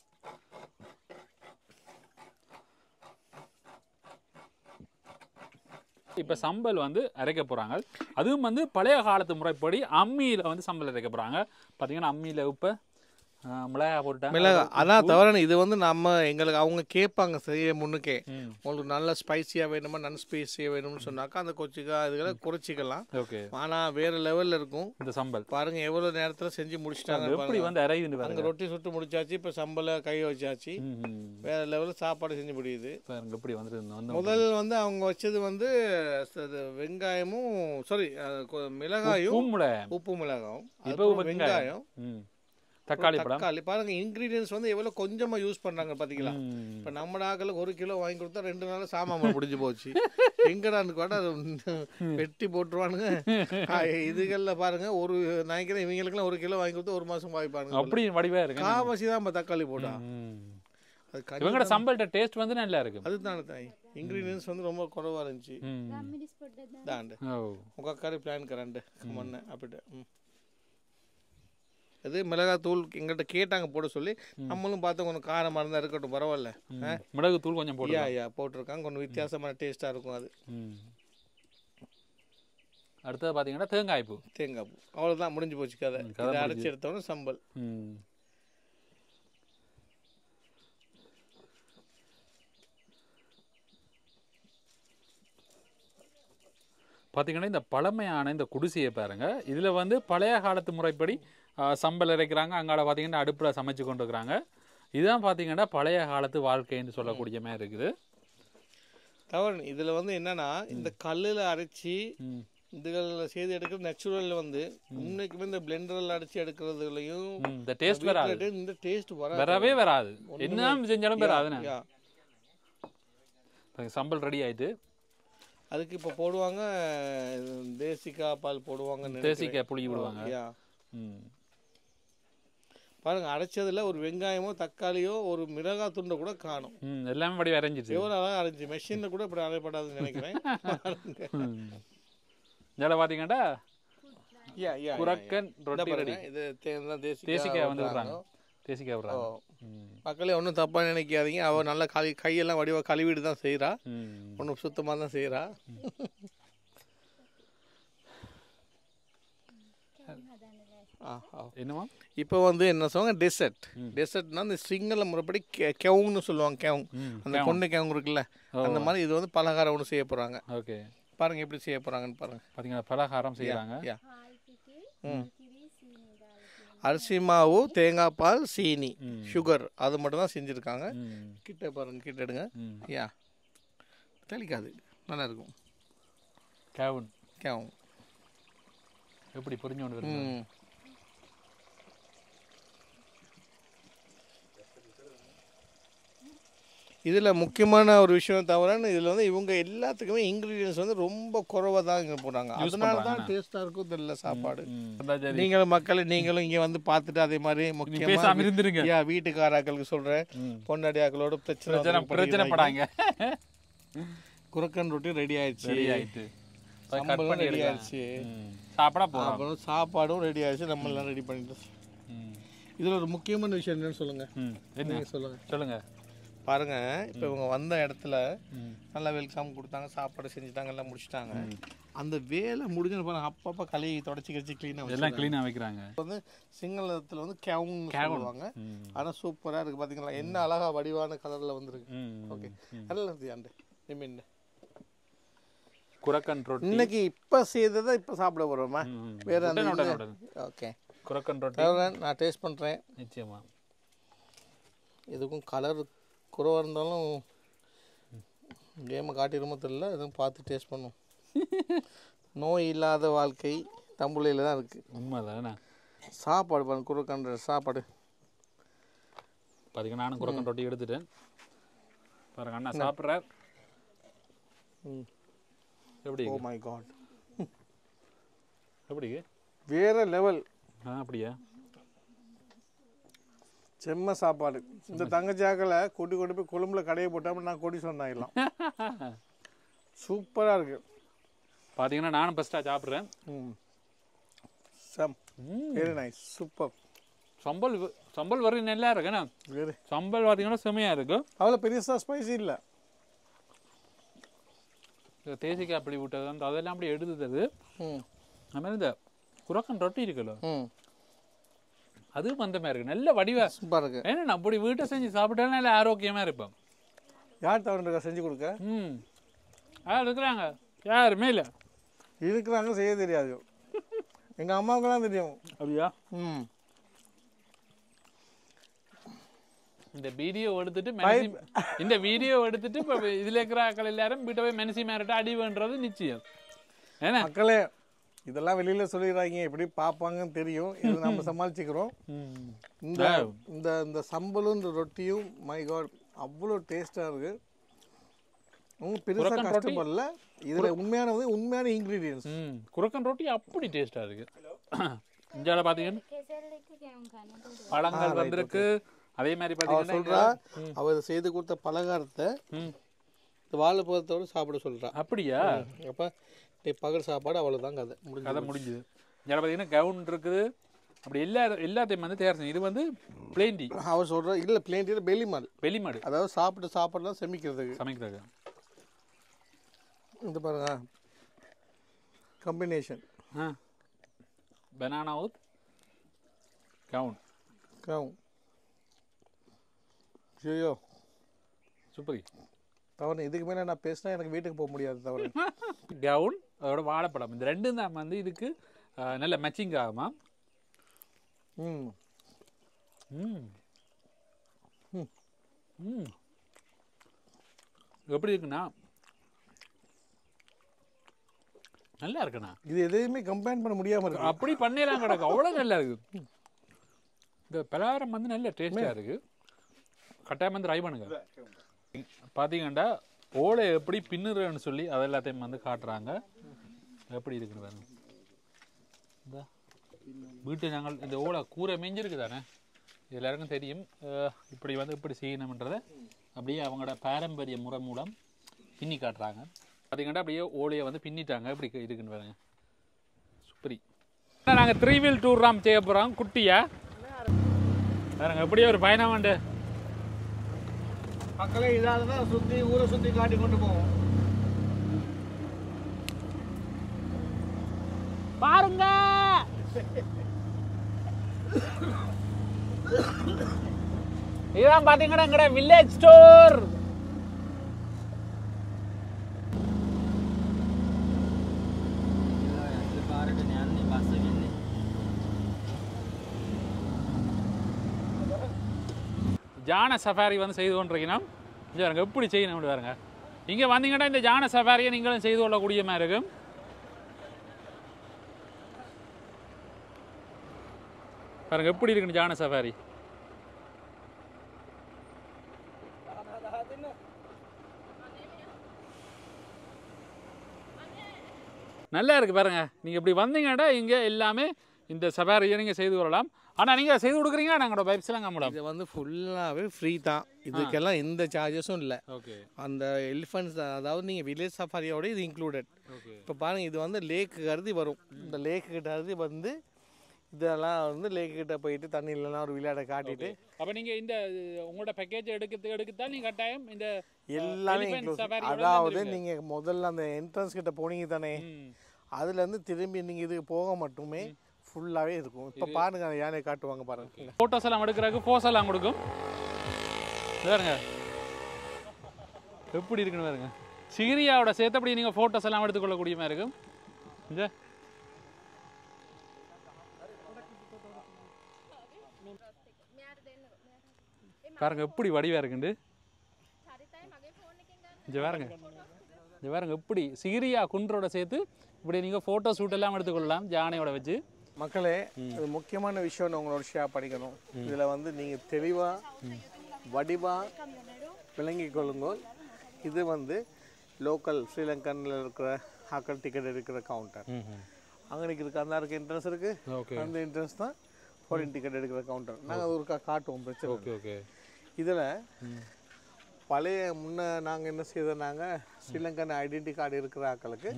இப்போ சம்பல் வந்து அரைக்க போகிறாங்க. அதுவும் வந்து பழைய காலத்து முறைப்படி அம்மியில் வந்து சம்பல் அரைக்க போகிறாங்க. பார்த்தீங்கன்னா அம்மியில் இப்போ மிளகா போட்டாங்க. மிளகா அதான் தவிர இது வந்து நம்ம எங்களுக்கு அவங்க கேட்பாங்க செய்ய முன்னுக்கே. உங்களுக்கு நல்ல ஸ்பைசியாக வேணுமா நான் ஸ்பைசியாக வேணும்னு சொன்னாக்கா அந்த கொச்சிக்காய் இதுகளை குறைச்சிக்கலாம். ஓகே. ஆனால் வேறு லெவலில் இருக்கும் இந்த சம்பல். பாருங்க எவ்வளோ நேரத்தில் செஞ்சு முடிச்சிட்டாங்க. எப்படி வந்து அரையுது. அங்கே ரொட்டி சுட்டு முடிச்சாச்சு, இப்போ சம்பளை கை வச்சாச்சு. வேறு லெவலில் சாப்பாடு செஞ்சு முடியுது. எப்படி வந்து முதல் வந்து அவங்க வச்சது வந்து வெங்காயமும் சாரி மிளகாயும் உப்பு மிளகாயும் வெங்காயம் தக்காளி பாருங்க. இன்கிரீடியன்ஸ் வந்து எவ்வளோ கொஞ்சமாக யூஸ் பண்ணுறாங்க பார்த்தீங்களா. இப்போ நம்ம நாக்கில் 1 கிலோ வாங்கி கொடுத்தா 2 நாள் சாமான் முடிஞ்சு போச்சு. எங்கடான்னு கூட அதை வெட்டி போட்டுருவானுங்க. இதுகளில் பாருங்க ஒரு நினைக்கிறேன் இவங்களுக்குலாம் 1 கிலோ வாங்கி கொடுத்தா 1 மாதம் வாங்கிப்பாருங்க. அப்படி வடிவாக இருக்கு. காவாசி தான் நம்ம தக்காளி போட்டா இவங்களோட சம்பள டேஸ்ட் வந்து நல்லா இருக்கு. அதுதானே தாய் இன்கிரீடியன்ஸ் வந்து ரொம்ப குறைவாக இருந்துச்சு. தாண்டு உங்கள் கறி பிளான் கரண்டு மண்ணை அப்படி. அது மிளகாத்தூள் எங்கள்கிட்ட கேட்டாங்க போட சொல்லி, நம்மளும் பார்த்து கொஞ்சம் காரமாக இருந்தால் இருக்கட்டும் பரவாயில்ல. மிளகுத்தூள் கொஞ்சம் போட்டிருக்காங்க, கொஞ்சம் வித்தியாசமான டேஸ்ட்டாக இருக்கும் அது. அடுத்தது பார்த்தீங்கன்னா தேங்காய் பூ. அவ்வளோதான் முடிஞ்சு போச்சு கதை. அரைச்சி எடுத்தோன்னு சம்பல். பார்த்தீங்கன்னா இந்த பழமையான இந்த குடிசையை பாருங்க. இதில் வந்து பழைய காலத்து முறைப்படி சம்பல் இறைக்கிறாங்க. அங்கால பார்த்தீங்கன்னா அடுப்பில் சமைச்சு கொண்டு இருக்கிறாங்க. இதுதான் பார்த்தீங்கன்னா பழைய காலத்து வாழ்க்கைன்னு சொல்லக்கூடிய மாதிரி இருக்குது. தவறு இதில் வந்து என்னன்னா இந்த கல்லில் அரைச்சி இதுகளில் செய்து எடுக்கிற நேச்சுரல் வந்து இன்னைக்குமே இந்த பிளெண்டரில் அடிச்சு எடுக்கிறதுலையும் இந்த டேஸ்ட் வராது. இந்த டேஸ்ட் வரவே வராது. என்ன செஞ்சாலும் வராது. சம்பல் ரெடி ஆயிட்டு அதுக்கு இப்போ போடுவாங்க தேசிக்காய் பால் போடுவாங்க. தேசிக்காய் புளி விடுவாங்க. பாருங்க அரைச்சதுல ஒரு வெங்காயமோ தக்காளியோ ஒரு மிளகாய் துண்டை கூட காணும். எல்லாமே படி அரைஞ்சிச்சு. எவ்வளோ அழகாக அரைஞ்சி மெஷினில் கூட இப்படி அரைப்படாதுன்னு நினைக்கிறேன். இதில் பார்த்தீங்கன்னா குரக்கன் ரொட்டி ரெடி. இது தேசிக்காய் வந்து விடுறாங்க. தேசிக்காய் விடுறாங்க. மக்களே ஒன்றும் தப்பாக நினைக்காதீங்க. அவள் நல்லா கையெல்லாம் வடிவாக கழுவிட்டு தான் செய்கிறா. ஒன்றும் சுத்தமாக தான் செய்கிறா. என்னமா இப்போ வந்து என்ன சொல்லுவாங்க டெசர்ட். டெசர்ட்னா இந்த சிங்கள முறைப்படி கெவுங்னு சொல்லுவாங்க. கெவுங் அந்த கொண்டு கெவுங் இருக்குல்ல அந்த மாதிரி இது வந்து பலகாரம் ஒன்று செய்ய போகிறாங்க. ஓகே பாருங்க எப்படி செய்ய போகிறாங்கன்னு பாருங்க. பார்த்தீங்கன்னா பலகாரம் செய்கிறாங்க. அரிசி மாவு தேங்காய் பால் சீனி சுகர் அது மட்டும் தான் செஞ்சுருக்காங்க. கிட்ட பாருங்க கிட்ட எடுங்க. யா தெளிக்காது நல்லா இருக்கும். கேவுன் கேவும் எப்படி புரிஞ்சு கொண்டு வருது. இதில் முக்கியமான ஒரு விஷயம் தவிர இதில் வந்து இவங்க எல்லாத்துக்குமே இன்க்ரீடியன்ஸ் வந்து ரொம்ப குறைவாக தான் இங்கே போடுறாங்க. அதனால தான் டேஸ்ட்டாக இருக்கும் தெரியல சாப்பாடு. நீங்களும் மக்கள் நீங்களும் இங்கே வந்து பார்த்துட்டு அதே மாதிரி முக்கியமாக வீட்டுக்காராக்களுக்கு சொல்கிறேன் பொண்டாடியாக்களோட பிரச்சனைப்படாங்க. குரக்கன் ரொட்டி ரெடி ஆயிடுச்சு. ரெடி ஆயிடுச்சு. அப்புறம் சாப்பாடும் ரெடி ஆயிடுச்சு. நம்ம எல்லாம் ரெடி பண்ணிட்டு இதில் ஒரு முக்கியமான விஷயம் என்னன்னு சொல்லுங்க. என்ன சொல்லுங்க. பாருங்க இப்போ இவங்க வந்த இடத்துல நல்லா வெல்கம் கொடுத்தாங்க, சாப்பாடு செஞ்சுட்டாங்க, எல்லாம் முடிச்சுட்டாங்க. அந்த வேலை முடிஞ்சு பாருங்க அப்பப்போ கழுவி தொடச்சி கழிச்சு க்ளீனாக வைக்கிறாங்க. வந்து சிங்களத்தில் வந்து கேவுன்னு சொல்லுவாங்க. ஆனால் சூப்பராக இருக்குது பார்த்தீங்களா, என்ன அழகா வடிவான கலரில் வந்துருக்கு. ஓகே நல்லா இருக்கு. ஆண்டு நிமிண்டு குரக்கன் ரொட்டி இன்னைக்கு இப்போ செய்ததை இப்போ சாப்பிட போகிறோமா வேற அந்த. ஓகே குரக்கன் ரொட்டி நான் டேஸ்ட் பண்ணுறேன். நிச்சயமா எதுக்கும் கலர் குறைவாக இருந்தாலும் கேமை காட்டிடுமோ தெரியல. எதுவும் பார்த்து டேஸ்ட் பண்ணும். நோய் இல்லாத வாழ்க்கை தம்புளையில் தான் இருக்குது. உண்மைதானே. சாப்பாடு பாருங்க குரக்கன் சாப்பாடு பார்த்தீங்கன்னா நானும் குரக்கன் ரொட்டி எடுத்துட்டேன். பாருங்க அண்ணா சாப்பிட்றார். எப்படி? ஓ மை காட் எப்படி வேற லெவல். அப்படியா செம்ம சாப்பாடு. இந்த தங்கச்சாக்களை கொட்டி கொண்டு போய் கொழும்புல கடையை போட்டாமல் நான் கொடி சொன்னாயிடலாம். சூப்பராக இருக்கு. பார்த்தீங்கன்னா நானும் ஃபஸ்ட்டாக சாப்பிட்றேன். Some very nice super. Sambol very நல்லா இருக்குண்ணா. சம்பல் பார்த்தீங்கன்னா செம்மையாக இருக்கு. அவ்வளோ பெருசாக ஸ்பைசி இல்லை. தேசிக்காய் அப்படி விட்டது அந்த அதெல்லாம் அப்படி எடுத்துது. அது மாதிரி இந்த குரக்கன் ரொட்டி இருக்குல்ல அதுவும் அந்த மாதிரி இருக்கு. நல்ல வடிவா சூப்பராக இருக்கு. ஏன்னா அப்படி வீட்டை செஞ்சு சாப்பிட்டாலும் நல்ல ஆரோக்கியமாக இருப்போம். யார் தவறு செஞ்சு கொடுக்க? யார் இருக்கிறாங்க? யாருமே இல்லை. இருக்கிறாங்க செய்ய தெரியாது. எங்கள் அம்மாவுக்குலாம் தெரியும். அப்படியா? இந்த வீடியோ எடுத்துட்டு இப்போ இதில் இருக்கிற ஆக்கள் எல்லாரும் வீட்டை போய் மெனசி மேரிட்ட அடி வேண்டது நிச்சயம். ஏன்னா மக்களே இதெல்லாம் வெளியில சொல்லிடுறாங்க, எப்படி பார்ப்பாங்கன்னு தெரியும். இது நம்ம சமாளிச்சுக்கிறோம். இந்த இந்த இந்த சம்பலும் இந்த ரொட்டியும் மை காட் அவ்வளோ டேஸ்டாக இருக்கு. பெருசாக கஷ்டப்படல. இதில் உண்மையான இன்க்ரீடியன்ஸ். குரக்கன் ரொட்டி அப்படி டேஸ்டாக இருக்கு. இந்தியாவில் பார்த்தீங்கன்னா பழங்கள் வந்திருக்கு. அதே மாதிரி பார்த்தீங்கன்னா சொல்கிறா அவர் செய்து கொடுத்த பலகாரத்தை இந்த வாழைப்பழத்தோடு சாப்பிட சொல்கிறா. அப்படியா? அப்போ பகல் சாப்பாடு அவ்வளோதான் கதை முடிஞ்சுது. இதில் பார்த்தீங்கன்னா கவுன் இருக்குது. அப்படி எல்லாத்தையும் வந்து தயார் செய்யும். இது வந்து பிளேன் டீ அவர் சொல்கிற இல்லை. பிளேன் டீ வெளிமாடு அதாவது சாப்பாடுலாம் சமைக்கிறதுக்கு. இந்த பாருங்க கம்பினேஷன் பனானா வித் கவுன். ஐயோ சூப்பர். தவறு இதுக்கு மேலே நான் பேசினா எனக்கு வீட்டுக்கு போக முடியாது. தவறு கவுன் அதோட வாழைப்பழம் இந்த ரெண்டும் தான் வந்து இதுக்கு நல்ல மேட்சிங் ஆகுமா. எப்படி இருக்குன்னா நல்லா இருக்குண்ணா. இது எதையுமே கம்பேர் பண்ண முடியாம இருக்கு. அப்படி பண்ணலாம் கிடக்கு, அவ்வளோ நல்லா இருக்குது. இந்த பலகாரம் வந்து நல்ல டேஸ்டாக இருக்குது. கட்டாயம் வந்து ட்ரை பண்ணுங்க. பார்த்தீங்கன்னா ஓலை எப்படி பின்னுறன்னு சொல்லி அது எல்லாத்தையும் வந்து காட்டுறாங்க. எப்படி இருக்குது பாருங்க. இந்த வீட்டு நாங்கள் இந்த ஓலை கூரை மேஞ்சிருக்கு தானே, எல்லாருக்கும் தெரியும். இப்படி வந்து இப்படி செய்யணுன்றதை அப்படியே அவங்களோட பாரம்பரிய முறை மூலம் பின்னி காட்டுறாங்க. பார்த்தீங்கன்னா அப்படியே ஓலையை வந்து பின்னிட்டாங்க. இப்படி இருக்குன்னு பாருங்க. சூப்பரி. நாங்கள் 3 வீல் டூர் தான் செய்ய போகிறோம். குட்டியா பாருங்க எப்படியே ஒரு பயணம் உண்டு. மக்களே இதால தான் சுற்றி ஊரை சுற்றி காட்டி கொண்டு போவோம். பாருங்க இதான் பாத்தீங்கன்னா எங்கட வில்லேஜ் ஸ்டோர். ஜான சஃபாரி வந்து செய்து கொண்டிருக்கணும். இங்கே பாருங்க எப்படி செய்யணும் பாருங்க. இங்கே வந்தீங்கன்னா இந்த ஜான சஃபாரியை நீங்களும் செய்து கொள்ளக்கூடிய மாதிரி இருக்கும். பாருங்க எப்படி இருக்குன்னு ஜான சஃபாரி. நல்லா இருக்கு பாருங்க. நீங்க இப்படி வந்தீங்கன்னா இங்க எல்லாமே இந்த சஃபாரியை நீங்க செய்து கொள்ளலாம். ஆனா நீங்க செய்து கொடுக்குறீங்க, நாங்களோட பைப்ஸ் எல்லாம் கம்மலாம். இது வந்து ஃபுல்லாகவே ஃப்ரீ தான். இதுக்கெல்லாம் எந்த சார்ஜஸும் இல்லை. ஓகே. அந்த எலிஃபண்ட்ஸ் அதாவது நீங்கள் வில்லேஜ் சஃபாரியோட இது இன்க்ளூடட். ஓகே. இப்போ பாருங்கள், இது வந்து லேக்கு கருதி வரும். இந்த லேக்கு கிட்ட அருதி வந்து இதெல்லாம் வந்து லேக்கு கிட்ட போயிட்டு தண்ணியிலலாம் ஒரு விளையாட காட்டிட்டு. அப்போ நீங்க இந்த உங்களோட பேக்கேஜ் எடுக்கத்தான் நீங்க கட்டாயம் இந்த எல்லாமே அதாவது நீங்கள் முதல்ல அந்த என்ட்ரன்ஸ் கிட்ட போனீங்க தானே, அதுலேருந்து திரும்பி நீங்கள் இதுக்கு போக மட்டுமே ஃபுல்லாகவே இருக்கும். இப்போ பாருங்க அந்த யானையை காட்டுவாங்க பாருங்க. ஃபோட்டோஸ் எல்லாம் எடுக்கிறதுக்கு போஸ் எல்லாம் கொடுக்கும் பாருங்க. எப்படி இருக்குன்னு பாருங்க. சிகிரியாவோட சேர்த்தபடி நீங்கள் ஃபோட்டோஸ் எல்லாம் எடுத்துக்கொள்ளக்கூடிய மாதிரி இருக்கும். இந்த பாருங்க எப்படி வடிவா இருக்குண்டு. இங்கே பாருங்க, இங்கே பாருங்க எப்படி சிகிரியா குன்றோட சேர்த்து இப்படி நீங்கள் ஃபோட்டோ ஷூட் எல்லாம் எடுத்துக்கொள்ளலாம் யானையோட வச்சு. மக்களே, இது முக்கியமான விஷயம் உங்களோட ஷேர் படிக்கணும். இதில் வந்து நீங்கள் தெளிவாக வடிவாக விளங்கி கொள்ளுங்க. இது வந்து லோக்கல் ஸ்ரீலங்கனில் இருக்கிற ஆக்கள் டிக்கெட் எடுக்கிற கவுண்டர். அங்கே இருக்கு அந்த இருக்கு என்ட்ரன்ஸ் இருக்குது. அந்த என்ட்ரன்ஸ் தான் ஃபாரின் டிக்கெட் எடுக்கிற கவுண்டர். நாங்கள் அது ஒரு காட்டுவோம், பிரச்சனை. Okay okay. இதில் பழைய முன்ன நாங்கள் என்ன செய்தோம்னாங்க, ஸ்ரீலங்கன் ஐடென்டி கார்டு இருக்கிற ஆக்களுக்கு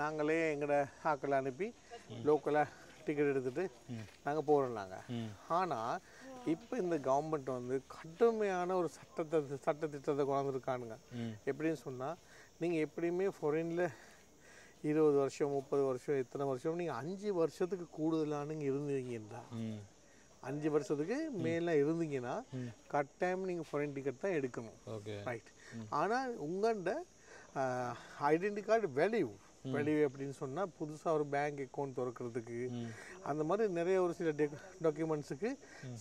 நாங்களே எங்களோட ஆக்களை அனுப்பி லோக்கலாக டிக்கெட் எடுத்துகிட்டு நாங்கள் போகிறோம் நாங்கள். ஆனால் இப்போ இந்த கவர்மெண்ட் வந்து கடுமையான ஒரு சட்டத்திட்டத்தை கொண்டாந்துருக்கானுங்க. எப்படின்னு சொன்னால், நீங்கள் எப்படியுமே ஃபாரினில் 20 வருஷம் 30 வருஷம் எத்தனை வருஷம் நீங்கள் 5 வருஷத்துக்கு கூடுதலானுங்க இருந்தீங்கன்னா, 5 வருஷத்துக்கு மேலே இருந்தீங்கன்னா கட்டாயம் நீங்கள் ஃபாரின் டிக்கெட் தான் எடுக்கணும். ரைட். ஆனால் உங்கள்கிட்ட ஐடென்டி கார்டு வேல்யூ அப்படின்னு சொன்னால் புதுசாக ஒரு பேங்க் அக்கௌண்ட் திறக்கிறதுக்கு அந்த மாதிரி நிறைய ஒரு சில டாக்குமெண்ட்ஸுக்கு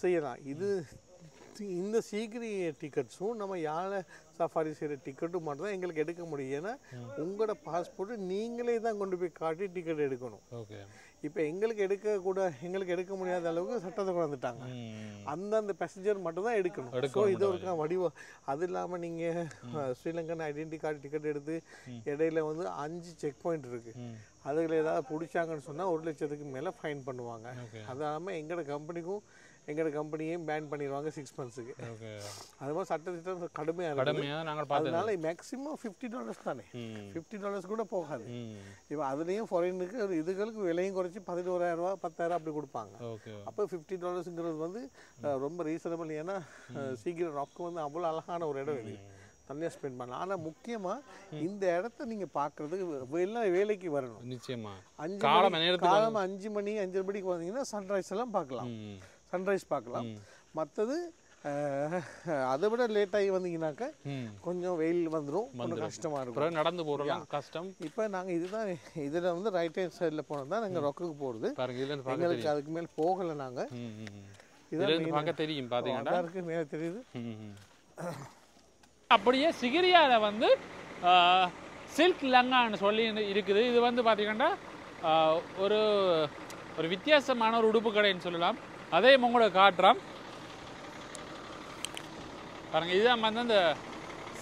செய்யலாம். இந்த சீக்கிரம் டிக்கெட்ஸும் நம்ம யானை சஃபாரி செய்கிற டிக்கெட்டும் மட்டும் தான் எங்களுக்கு எடுக்க முடியும். ஏன்னா உங்களோட பாஸ்போர்ட்டு நீங்களே தான் கொண்டு போய் காட்டி டிக்கெட் எடுக்கணும். ஓகே. இப்போ எங்களுக்கு எடுக்க முடியாத அளவுக்கு சட்டத்தை கொண்டுட்டாங்க. அந்தந்த பேசஞ்சர் மட்டும் தான் எடுக்கணும். ஸோ இது ஒரு வடிவம். அது இல்லாமல் நீங்கள் ஸ்ரீலங்கன் ஐடென்டி கார்டு டிக்கெட் எடுத்து இடையில வந்து 5 செக் பாயிண்ட் இருக்குது. அதில் ஏதாவது பிடிச்சாங்கன்னு சொன்னால் 1 லட்சத்துக்கு மேலே ஃபைன் பண்ணுவாங்க. அது இல்லாமல் எங்களோட கம்பெனியையும் பேன் பண்ணிடுவாங்க 6 மந்த்ஸுக்கு. அது மாதிரி சட்டத்திட்டம் கடுமையாக இருக்குது. அதனால மேக்ஸிமம் $50 தானே, $50 கூட போகாது. இப்போ அதுலேயும் ஃபாரினுக்கு இதுகளுக்கு விலையும் குறைச்சி 11,000 10,000 அப்படி கொடுப்பாங்க. அப்போ $50 வந்து ரொம்ப ரீசனபிள். ஏன்னா சீக்கிரம் ராக்கு வந்து அவ்வளோ அழகான ஒரு இடம் இது, தனியாக ஸ்பெண்ட் பண்ணலாம். ஆனால் முக்கியமாக இந்த இடத்த நீங்கள் பார்க்குறதுக்கு எல்லாம் வேலைக்கு வரணும். நிச்சயமாக 5 மணி 5:30 மணிக்கு வந்தீங்கன்னா சன்ரைஸ் எல்லாம் பார்க்கலாம், சன்ரைஸ் பார்க்கலாம். மற்றது அதை விட லேட்டாகி வந்தீங்கன்னாக்க கொஞ்சம் வெயில் வந்துடும், கொஞ்சம் கஷ்டமாக இருக்கும், நடந்து போகிறோம் கஷ்டம். இப்போ நாங்கள் இதில் வந்து ரைட் ஹேண்ட் சைடில் போனோம் தான் நாங்கள் ரொக்குக்கு போகிறது. எங்களுக்கு அதுக்கு மேலே போகலை. நாங்கள் இதில் பார்க்க தெரியும், பார்த்தீங்கன்னா இருக்கு மேலே தெரியுது. அப்படியே சிகிரியாவில் வந்து சில்க் லங்கான்னு சொல்லி இருக்குது. இது வந்து பார்த்தீங்கன்னா ஒரு ஒரு வித்தியாசமான ஒரு உடுப்பு கடைன்னு சொல்லலாம். அதையும் உங்களுக்கு காட்டுறோம் பாருங்க. இதுதான் வந்து அந்த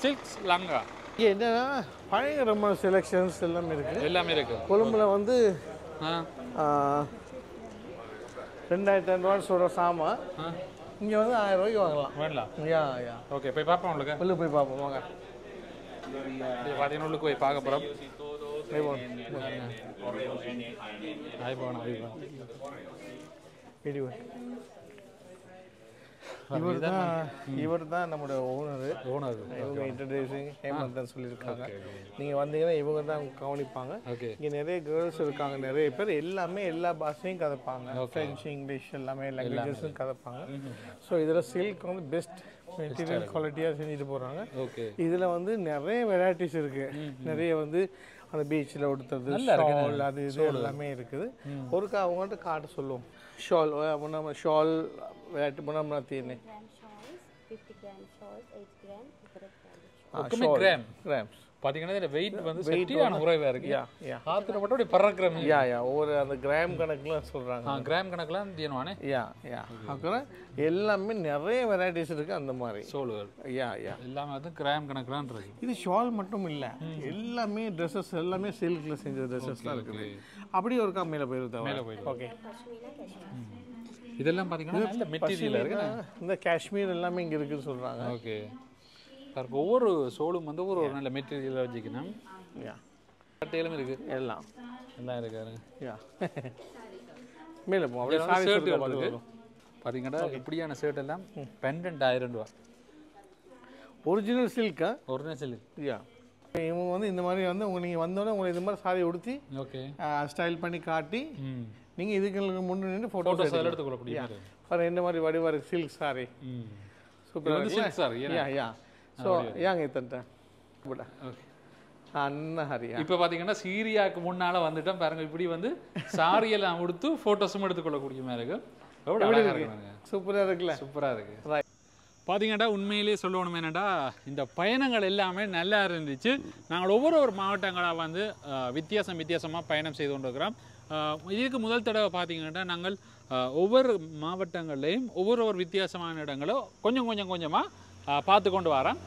சில்க் லங்கா. இங்கே என்னன்னா பயங்கரமான செலெக்ஷன்ஸ் எல்லாமே இருக்குது. எல்லாமே இருக்கு. கொழும்புல வந்து 2500 சொல்கிற சாமான் இங்கே வந்து 1000 ரூபாய்க்கு வாங்கலாம். வேணலாம். யா ஓகே, போய் பார்ப்போம். உங்களுக்கு உள்ளே போய் பார்ப்போம் வாங்க. பார்த்தீங்கன்னா உள்ளுக்கு போய் பார்க்க போகிறோம். இவர் தான் நம்மளோட ஓனர். இவங்க இன்ட்ரடியூசிங் ஹேமந்தன் சொல்லியிருக்காங்க. நீங்கள் வந்தீங்கன்னா இவங்க தான் கவனிப்பாங்க. இங்கே நிறைய கேர்ள்ஸ் இருக்காங்க, நிறைய பேர் எல்லாமே எல்லா பாஷையும் கதைப்பாங்க. ஃப்ரெஞ்சு, இங்கிலீஷ் எல்லாமே லாங்குவேஜஸும் கதைப்பாங்க. ஸோ இதில் சில்க் வந்து பெஸ்ட் மெட்டீரியல் குவாலிட்டியாக செஞ்சுட்டு போகிறாங்க. இதில் வந்து நிறைய வெரைட்டிஸ் இருக்குது. நிறைய வந்து அந்த பீச்சில் உடுத்துறது ஷால் அது இது எல்லாமே இருக்குது. ஒருக்கா அவங்கள்ட்ட காட்ட சொல்லுவோம். ஷால் நம்ம ஷால் வெரைட்டி முன்னா தீர்னே 50 gram shawls, 8 gram, கிராம்ஸ் பார்த்தீங்கன்னா இந்த வெயிட் வந்து செட்டியான குறைவாக இருக்கு. ஆத்திர மட்டும் அப்படி பறக்கிறோம். ஒரு அந்த கிராம் கணக்குல சொல்கிறாங்க. கிராம் கணக்குலாம் தீனுவானே. அப்புறம் எல்லாமே நிறைய வெரைட்டிஸ் இருக்குது அந்த மாதிரி சோலுகள். எல்லாமே வந்து கிராம் கணக்குலாம் இருக்கு. இது ஷால் மட்டும் இல்லை, எல்லாமே ட்ரெஸ்ஸஸ் எல்லாமே சில்கில் செஞ்ச ட்ரெஸ்ஸஸ் தான் இருக்குது. அப்படியே ஒரு மேலே போயிருது. மேலே போயிடுது. ஓகே, இதெல்லாம் பார்த்தீங்கன்னா இந்த மெட்டீரியல் இருக்கு. இந்த காஷ்மீர் எல்லாமே இங்கே இருக்குன்னு சொல்கிறாங்க. ஓகே, ஒவ்வொரு சோலும் வந்து ஒரு நல்ல மெட்டீரியல் வச்சுக்கணும். கட்டையிலும் இருக்கு. எல்லாம் இருக்காரு. மேலே போகும். அப்படியே ஷர்ட் இருக்கு பார்த்தீங்கன்னா இப்படியான ஷர்ட் எல்லாம் 12,000 ரூபா. ஒரிஜினல் சில்கா? Original silk. இவங்க வந்து இந்த மாதிரி வந்து நீங்கள் வந்தோடனே உங்களை இந்த மாதிரி சாரி உடுத்தி ஓகே ஸ்டைல் பண்ணி காட்டி நீங்கள் இதுக்கு முன்னே நின்று ஃபோட்டோஸ் எடுத்துக்கொள்ளக்கூடிய பாரு. என்ன மாதிரி வடிவாக இருக்குது சில்க் சாரி. சூப்பராக சில்க் சாரி. ஸோ ஏங்க இத்தன்ட்டேன் அண்ணா ஹரியா. இப்போ பார்த்தீங்கன்னா சீரியாவுக்கு முன்னால் வந்துட்டோம் பாருங்க. இப்படி வந்து சாரியெல்லாம் கொடுத்து ஃபோட்டோஸும் எடுத்துக்கொள்ளக்கூடிய மாதிரி இருக்கு. சூப்பராக இருக்குல்ல? சூப்பராக இருக்கு. பார்த்தீங்கன்னா உண்மையிலேயே சொல்லணும் என்னடா, இந்த பயணங்கள் எல்லாமே நல்லா இருந்துச்சு. நாங்கள் ஒவ்வொரு மாவட்டங்களாக வந்து வித்தியாசமாக பயணம் செய்து கொண்டிருக்கிறோம். இதுக்கு முதல் தடவை பார்த்தீங்கன்னா நாங்கள் ஒவ்வொரு மாவட்டங்கள்லையும் ஒவ்வொரு வித்தியாசமான இடங்களோ கொஞ்சமாக பார்த்து கொண்டு வரோம்.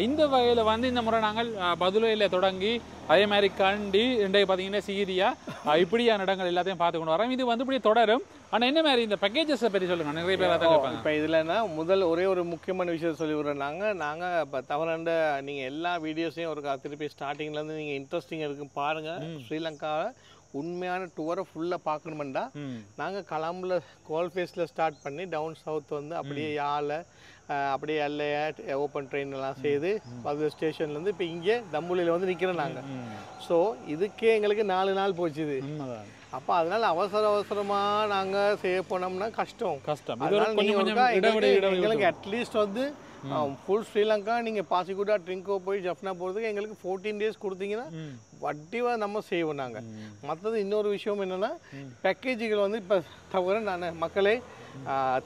இந்த வகையில் வந்து இந்த முறை நாங்கள் பதுளையில் தொடங்கி அதே மாதிரி கண்டி இன்றைக்கு பார்த்தீங்கன்னா சீரியா இப்படியான இடங்கள் எல்லாத்தையும் பார்த்து கொண்டு வரோம். இது வந்து இப்படி தொடரும். ஆனால் என்ன மாதிரி இந்த பேக்கேஜஸை பற்றி சொல்லுங்கள். நிறைய பேர் தான் கேட்பாங்க. இப்போ இதுலன்னா முதல் ஒரே ஒரு முக்கியமான விஷயத்தை சொல்லி விடுறோம். நாங்கள் இப்போ தவறாண்ட நீங்கள் எல்லா வீடியோஸையும் ஒரு திருப்பி ஸ்டார்டிங்லேருந்து நீங்கள் இன்ட்ரெஸ்டிங்காக இருக்கும் பாருங்கள். ஸ்ரீலங்காவை உண்மையான டூரை ஃபுல்லாக பார்க்கணுமெண்டா நாங்கள் கலாம்பில் கோல்ஃபேஸில் ஸ்டார்ட் பண்ணி டவுன் சவுத் வந்து அப்படியே யாழை அப்படியே அல்லையா ஓப்பன் ட்ரெயின் எல்லாம் செய்து அது ஸ்டேஷன்லேருந்து இப்போ இங்கே தம்புலியில் வந்து நிற்கிறோம் நாங்கள். ஸோ இதுக்கே எங்களுக்கு 4 நாள் போச்சுது. அப்போ அதனால அவசரமாக நாங்கள் சேவ் பண்ணோம்னா கஷ்டம். அதனால நீங்கள் எங்களுக்கு அட்லீஸ்ட் வந்து ஃபுல் ஸ்ரீலங்கா நீங்கள் பாசிகுடா ட்ரிங்கோ போய் ஜஃப்னா போகிறதுக்கு எங்களுக்கு 14 டேஸ் கொடுத்தீங்கன்னா வட்டிவாக நம்ம சேவ் பண்ணாங்க. மற்றது இன்னொரு விஷயம் என்னென்னா பேக்கேஜுகள் வந்து இப்போ தவிர நான் மக்களே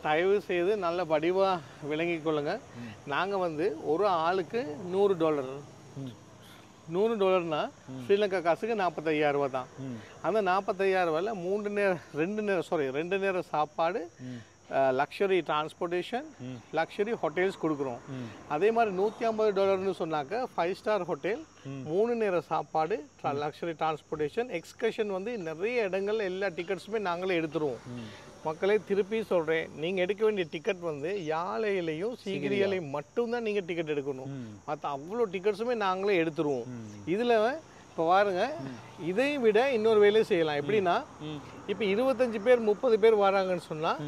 தயவு செய்து நல்ல வடிவாக விளங்கி கொள்ளுங்கள். நாங்கள் வந்து ஒரு ஆளுக்கு $100. $100 ஸ்ரீலங்கா காசுக்கு 45,000 ரூபா தான். அந்த 45,000 ரூபாயில் 2 நேர சாப்பாடு, லக்ஸரி டிரான்ஸ்போர்ட்டேஷன், லக்ஸரி ஹோட்டல்ஸ் கொடுக்குறோம். அதே மாதிரி $150 சொன்னாக்க 5 ஸ்டார் ஹோட்டல், 3 நேர சாப்பாடு, லக்ஸரி டிரான்ஸ்போர்ட்டேஷன், எக்ஸ்கர்ஷன் வந்து நிறைய இடங்கள்ல எல்லா டிக்கெட்ஸுமே நாங்களே எடுத்துருவோம். மக்களே திருப்பி சொல்கிறேன், நீங்கள் எடுக்க வேண்டிய டிக்கெட் வந்து யாழையிலையும் சீகிரியாலையும் மட்டும்தான் நீங்கள் டிக்கெட் எடுக்கணும். மற்ற அவ்வளோ டிக்கெட்ஸுமே நாங்களே எடுத்துருவோம். இதில் இப்போ பாருங்க, இதையும் விட இன்னொரு வேலையை செய்யலாம். எப்படின்னா இப்போ 25 பேர் 30 பேர் வராங்கன்னு சொன்னால்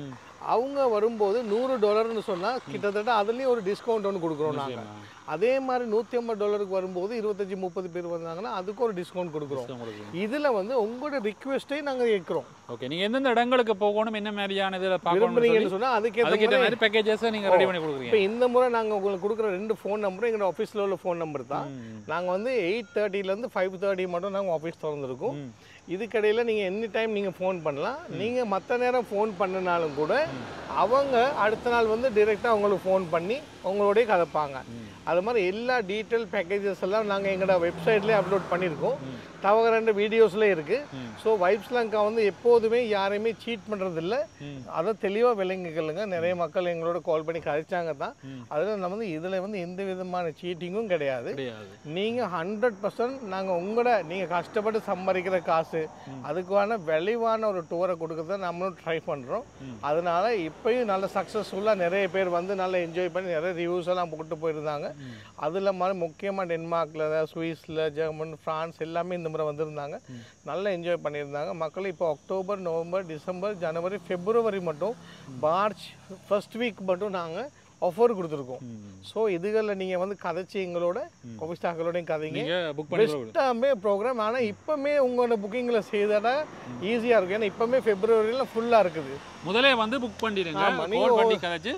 அவங்க வரும்போது $100 சொன்னால் கிட்டத்தட்ட அதுலேயும் ஒரு டிஸ்கவுண்ட் ஒன்று கொடுக்குறோம் நாங்கள். அதே மாதிரி $150 வரும்போது 25-30 பேர் வந்தாங்கன்னா அதுக்கு ஒரு டிஸ்கவுண்ட் கொடுக்குறோம். இதில் வந்து உங்களோட ரிக்வெஸ்ட்டை நாங்கள் கேட்குறோம். ஓகே, நீங்கள் எந்தெந்த இடங்களுக்கு போகணும், என்ன மாதிரியான இதில் விரும்புறீங்கன்னு சொன்னால் அதுக்கேற்ற மாதிரி பேக்கேஜஸை நீங்கள் ரெடி பண்ணி கொடுக்குறீங்க. இப்போ இந்த முறை நாங்கள் உங்களுக்கு கொடுக்குற 2 ஃபோன் நம்பரும் எங்களோட ஆஃபீஸில் உள்ள ஃபோன் நம்பர் தான். நாங்கள் வந்து 8:30 5:30 மட்டும் நாங்கள் ஆஃபீஸ் திறந்துருக்கோம். இதுக்கடையில் நீங்கள் எனி டைம் நீங்கள் ஃபோன் பண்ணலாம். நீங்கள் மற்ற நேரம் ஃபோன் பண்ணினாலும் கூட அவங்க அடுத்த நாள் வந்து டைரெக்டாக அவங்களுக்கு ஃபோன் பண்ணி உங்களோடய கதைப்பாங்க. அது மாதிரி எல்லா டீட்டெயில் பேக்கேஜஸ் எல்லாம் நாங்கள் எங்களோட வெப்சைட்லேயே அப்லோட் பண்ணியிருக்கோம். தவகரண்டு வீடியோஸ்லேயே இருக்குது. ஸோ வைப்ஸ் லங்கா வந்து எப்போதுமே யாரையுமே சீட் பண்ணுறதில்ல. அதை தெளிவாக விளங்கிக்கலுங்க. நிறைய மக்கள் எங்களோட கால் பண்ணி கழிச்சாங்க தான். அதில் நம்ம வந்து இதில் வந்து எந்த விதமான சீட்டிங்கும் கிடையாது. நீங்கள் 100% நாங்கள் உங்களோட நீங்கள் கஷ்டப்பட்டு சம்பாதிக்கிற காசு அதுக்கான விளைவான ஒரு டூரை கொடுக்கறத நம்மளும் ட்ரை பண்ணுறோம். அதனால இப்பயும் நல்ல சக்ஸஸ்ஃபுல்லாக நிறைய பேர் வந்து நல்லா என்ஜாய் பண்ணி நிறைய ரிவ்யூஸ் எல்லாம் போட்டு போயிருந்தாங்க. அதில் மாதிரி முக்கியமாக டென்மார்க்கில், சுவிஸில், ஜெர்மன், ஃப்ரான்ஸ் எல்லாமே இந்த முறை வந்திருந்தாங்க. நல்லா என்ஜாய் பண்ணியிருந்தாங்க மக்கள். இப்போ அக்டோபர், நவம்பர், டிசம்பர், ஜனவரி, பிப்ரவரி மட்டும், மார்ச் ஃபர்ஸ்ட் வீக் மட்டும் நாங்கள் ஆஃபர் கொடுத்துருக்கோம். ஸோ இதுகளில் நீங்கள் வந்து கதைச்சி எங்களோட கொபிஸ்டாக்களோடையும் கதைங்க. பெஸ்ட்டாமே ப்ரோக்ராம். ஆனால் இப்போமே உங்களோட புக்கிங்கில் செய்தால் ஈஸியாக இருக்கும். ஏன்னா இப்போமே பிப்ரவரியில் ஃபுல்லாக இருக்குது. முதலே வந்து புக் பண்ணிடுங்க. நீங்கள் கதைச்சு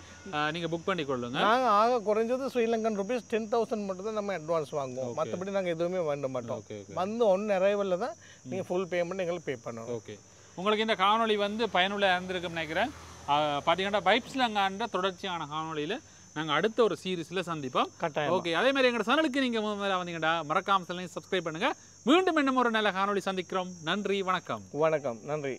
நீங்கள் புக் பண்ணி கொள்ளுங்க. நாங்கள் ஆக குறைஞ்சது ஸ்ரீலங்கன் ருபீஸ் 10,000 மட்டும் தான் நம்ம அட்வான்ஸ் வாங்குவோம். மற்றபடி நாங்கள் எதுவுமே வேண்ட மாட்டோம். வந்து ஒன் அரைவலில் தான் நீங்கள் ஃபுல் பேமெண்ட் எங்களுக்கு பே பண்ணணும். ஓகே, உங்களுக்கு இந்த காணொலி வந்து பயனுள்ள இருந்திருக்குன்னு நினைக்கிறேன். பார்த்தீங்கன்னா வைப்ஸ் லங்கான்ற தொடர்ச்சியான காணொலியில் நாங்கள் அடுத்த ஒரு சீரீஸில் சந்திப்போம். ஓகே, அதே மாதிரி எங்களோட சேனலுக்கு நீங்கள் வந்தீங்கன்னா மறக்காம சப்ஸ்கிரைப் பண்ணுங்கள். மீண்டும் இன்னும் ஒரு நல்ல காணொலி சந்திக்கிறோம். நன்றி, வணக்கம். வணக்கம், நன்றி.